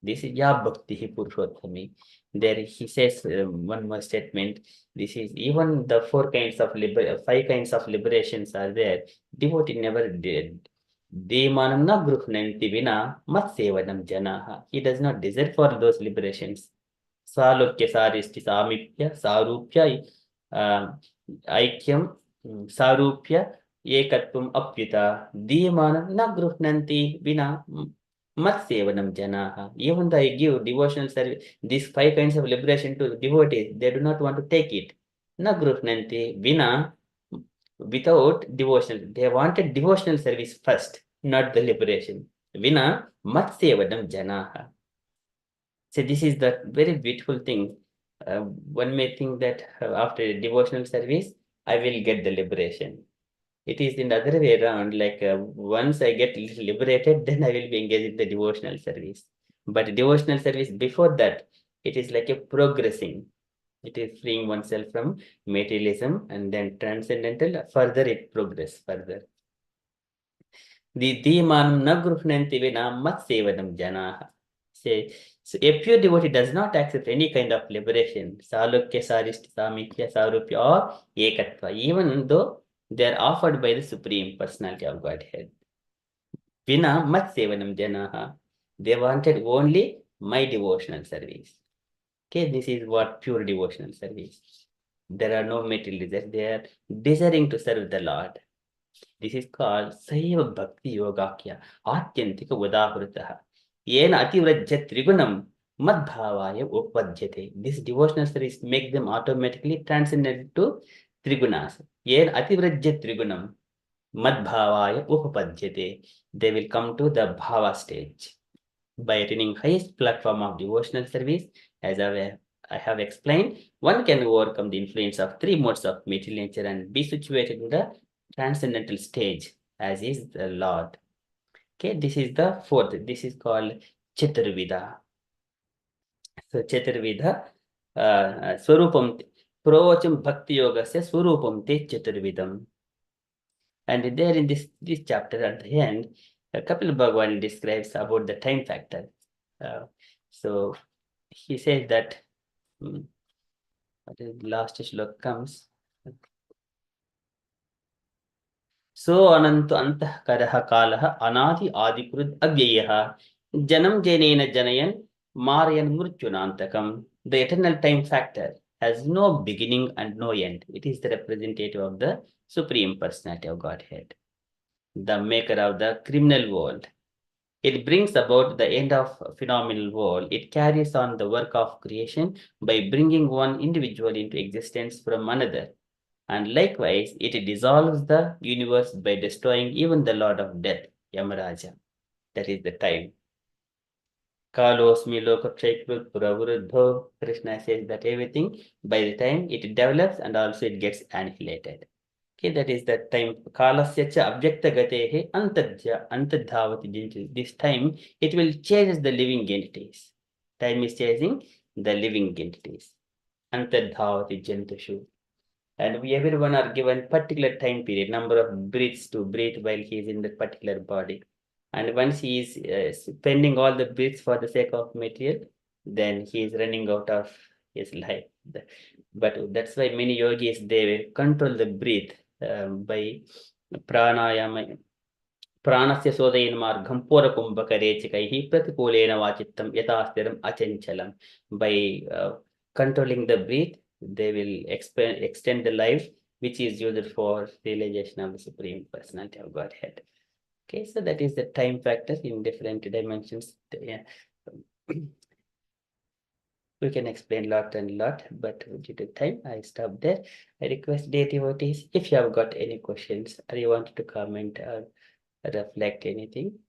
This is Ya Bhakti Purushottami. There he says one more statement. This is even the 5 kinds of liberations are there. Devotee never did. Demanam na gruhnanti vina mat sevanam janaha. He does not desire for those liberations. Salokya saristi samipya sarupya aikyam sarupya ekatvam apyuta. Demanam na gruhnanti vina mat sevanam janaha. Even though I give devotional service, these 5 kinds of liberation to devotees, they do not want to take it. Na gruhnanti vina, without devotional. They wanted devotional service first, not the liberation. Vina mat sevanam janaha. So this is the very beautiful thing. One may think that after devotional service, I will get the liberation. It is in the other way around, like once I get liberated, then I will be engaged in the devotional service. But devotional service before that, it is like a progressing. It is freeing oneself from materialism and then transcendental, further it progress further. The Dhimanam na gruhnanti vina mat sevanam janaha. Say, so a pure devotee does not accept any kind of liberation, salukya, sarishti, samikya, sarupya, or ekatva, even though they are offered by the Supreme Personality of Godhead. Vina mat sevanam janaha. They wanted only my devotional service. Okay, this is what pure devotional service. There are no material desires. They are desiring to serve the Lord. This is called Saiva Bhakti Yogakya, Atyantika Udahritaha. Yena Ativrajya Trigunam Madbhavaya Upadjate. This devotional service makes them automatically transcendent to Trigunas. Yena Ativrajya Trigunam Madbhavaya Upadjate. They will come to the Bhava stage. By attaining highest platform of devotional service, as I have explained, one can overcome the influence of 3 modes of material nature and be situated in the transcendental stage, as is the Lord. Okay, this is the 4th. This is called Chaturvida. So Chaturvida, Swarupam, Provacham Bhakti Yoga says Swarupam Te Chaturvidam. And there in this chapter at the end, Kapil Bhagavan describes about the time factor. So he says that the last shlok comes. So anantu antah karaha kalaha anadi adikrud avyayaha janam janena janayan marayan murtyunantakam. The eternal time factor has no beginning and no end. It is the representative of the Supreme Personality of Godhead, the maker of the criminal world. It brings about the end of phenomenal world. It carries on the work of creation by bringing one individual into existence from another. And likewise, it dissolves the universe by destroying even the Lord of Death, Yamaraja. That is the time. Kalosmi Lokapshaikrut Puravrudho. Krishna says that everything, by the time it develops and also it gets annihilated. Okay, that is the time. Kalasya cha abhyakta gatehe antadhavati. This time, it will chase the living entities. Time is chasing the living entities. Antadhavati jantushu. And we everyone are given particular time period, number of breaths to breathe while he is in that particular body. And once he is spending all the breaths for the sake of material, then he is running out of his life. But that's why many yogis, they control the breath by pranayama. Pranasya sodayin margam pura kumbhakarechikai pratikulena vachittam yatastiram achanchalam. By controlling the breath, they will extend the life which is used for realization of the Supreme Personality of Godhead. Okay, so that is the time factor in different dimensions. Yeah. We can explain lot and lot, but due to time, I stop there. I request dear devotees, if you have got any questions or you want to comment or reflect anything,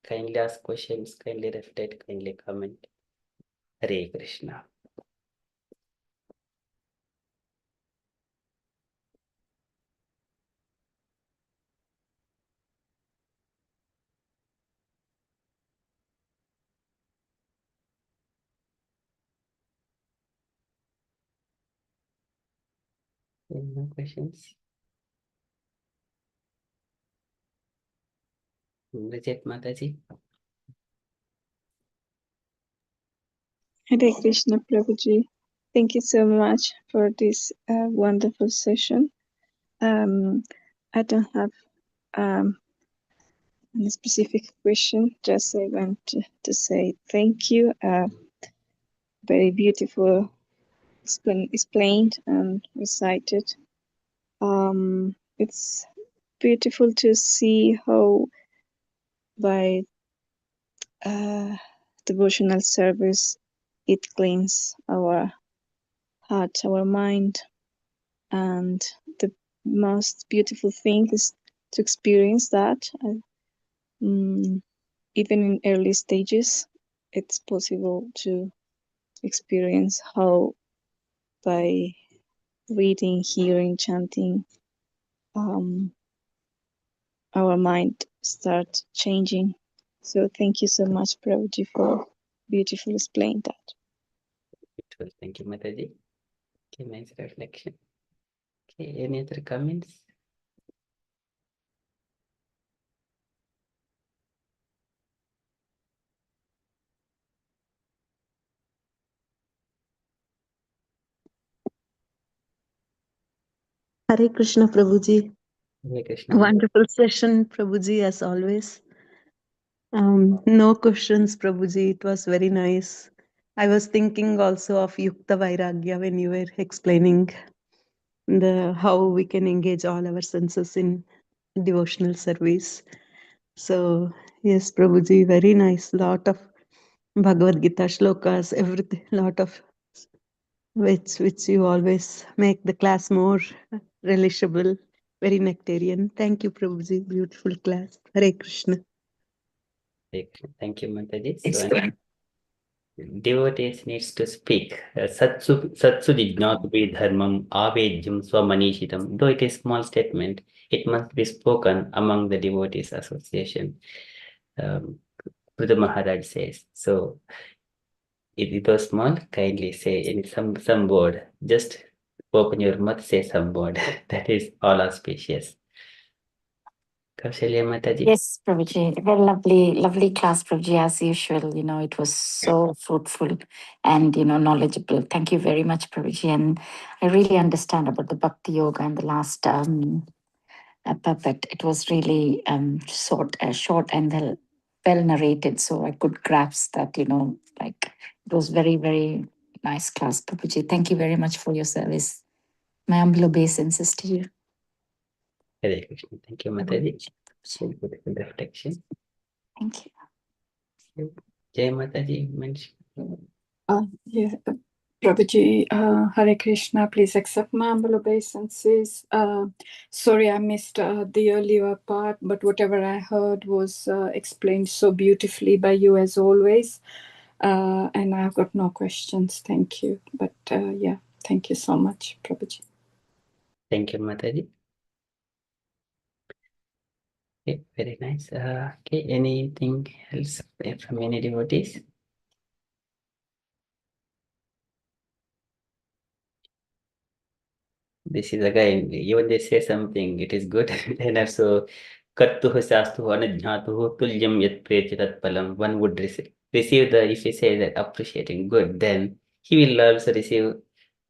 kindly ask questions, kindly reflect, kindly comment. Hare Krishna. Any more questions? Rajat Mataji. Hare Krishna Prabhuji. Thank you so much for this wonderful session. I don't have any specific question, just I want to say thank you. Very beautiful explained and recited. It's beautiful to see how by devotional service it cleans our heart, our mind, and the most beautiful thing is to experience that. Even in early stages, it's possible to experience how by reading, hearing, chanting, our mind starts changing. So thank you so much, Prabhuji, for beautifully explaining that. Beautiful. Thank you, Mataji. Okay, nice reflection. Okay, any other comments? Hare Krishna, Prabhuji. Hare Krishna. Wonderful session, Prabhuji, as always. No questions, Prabhuji. It was very nice. I was thinking also of Yukta Vairagya when you were explaining how we can engage all our senses in devotional service. So, yes, Prabhuji, very nice. Lot of Bhagavad Gita shlokas, everything, lot of which you always make the class more relishable, very nectarian. Thank you, Prabhuji. Beautiful class. Hare Krishna. Thank you, Mataji. So, devotees needs to speak. Satsu jnatvi dharmam avedjam swamanishitam. Though it is small statement, it must be spoken among the devotees association. Buddha Maharaj says. So, if it was small, kindly say in some word. Just open your mouth, say some word. That is all auspicious. Kaushalya Mataji. Yes, Prabhuji. Very lovely class, Prabhuji, as usual. It was so fruitful and, knowledgeable. Thank you very much, Prabhuji. And I really understand about the Bhakti Yoga and the last perfect. It was really short and well narrated. So I could grasp that, it was very, very nice class, Prabhuji. Thank you very much for your service. My humble obeisance to you. Hare Krishna. Thank you, Mataji. Very beautiful reflection. Thank you. Jai Mataji mentioned. Yeah, Prabhuji, Hare Krishna, please accept my humble obeisances. Sorry, I missed the earlier part, but whatever I heard was explained so beautifully by you as always. And I've got no questions, thank you. But yeah, thank you so much, Prabhuji. Thank you, Mataji. Okay, very nice. Okay, anything else from any devotees? This is again, even they say something, it is good. Then also, Kattuhu Sastuhu Anajnatuhu Tulyam Yat Prechitat Palam. One would receive if he says that appreciating good, then he will also receive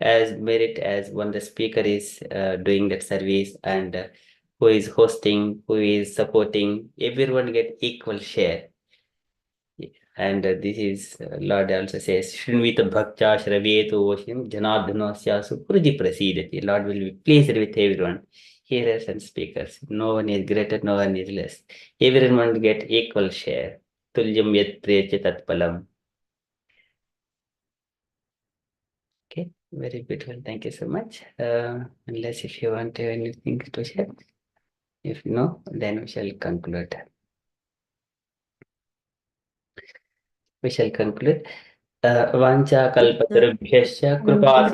as merit as when the speaker is doing that service and who is hosting, who is supporting, everyone get equal share. And this is Lord also says, Srinvita Bhakta Shravetu Oshim Janadhanasyasu Purji Prasidati. Lord will be pleased with everyone, hearers and speakers. No one is greater, no one is less. Everyone will get equal share. Tulyam Yat Precha Tatpalam. Very beautiful. Thank you so much. Unless if you want to have anything to share. If no, then we shall conclude. We shall conclude. Vancha kalpatarubhyascha kripa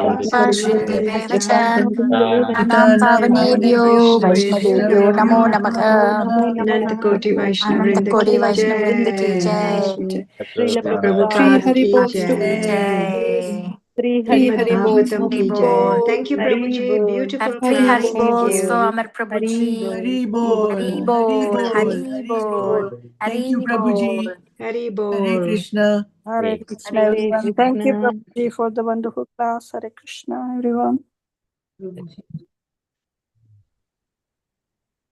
Shrindeveva cha Pranam Pranam Pavanebhyo Vaishnavebhyo Namo Namaha Anantakoti Anantakoti Vaishnavrinda ki Vaishnavrinda ki jai. jai Srila Srila Prabhupada Shri Prabhupada Hari ki Bol, jai. Sri Shri Srimad Hari Hari Bol, Bhagavatam Hari ki Hari jai. Bol, Thank you, Hari Prabhuji. Bol, Beautiful Hari Hari class. Hari Thank Bol, Bol, so you. Amar Hari Prabhuji, Bol, Hari Hari Bol, Hari Bol, Bol, Hari Hari Bol, Bol. Thank you, Hari Bol. Prabhuji. Hari Hare Bol. Krishna. Hare Great. Krishna, Hari everyone. Thank you, Krishna. Prabhuji, for the wonderful class. Hare Krishna, everyone. Prabhuji.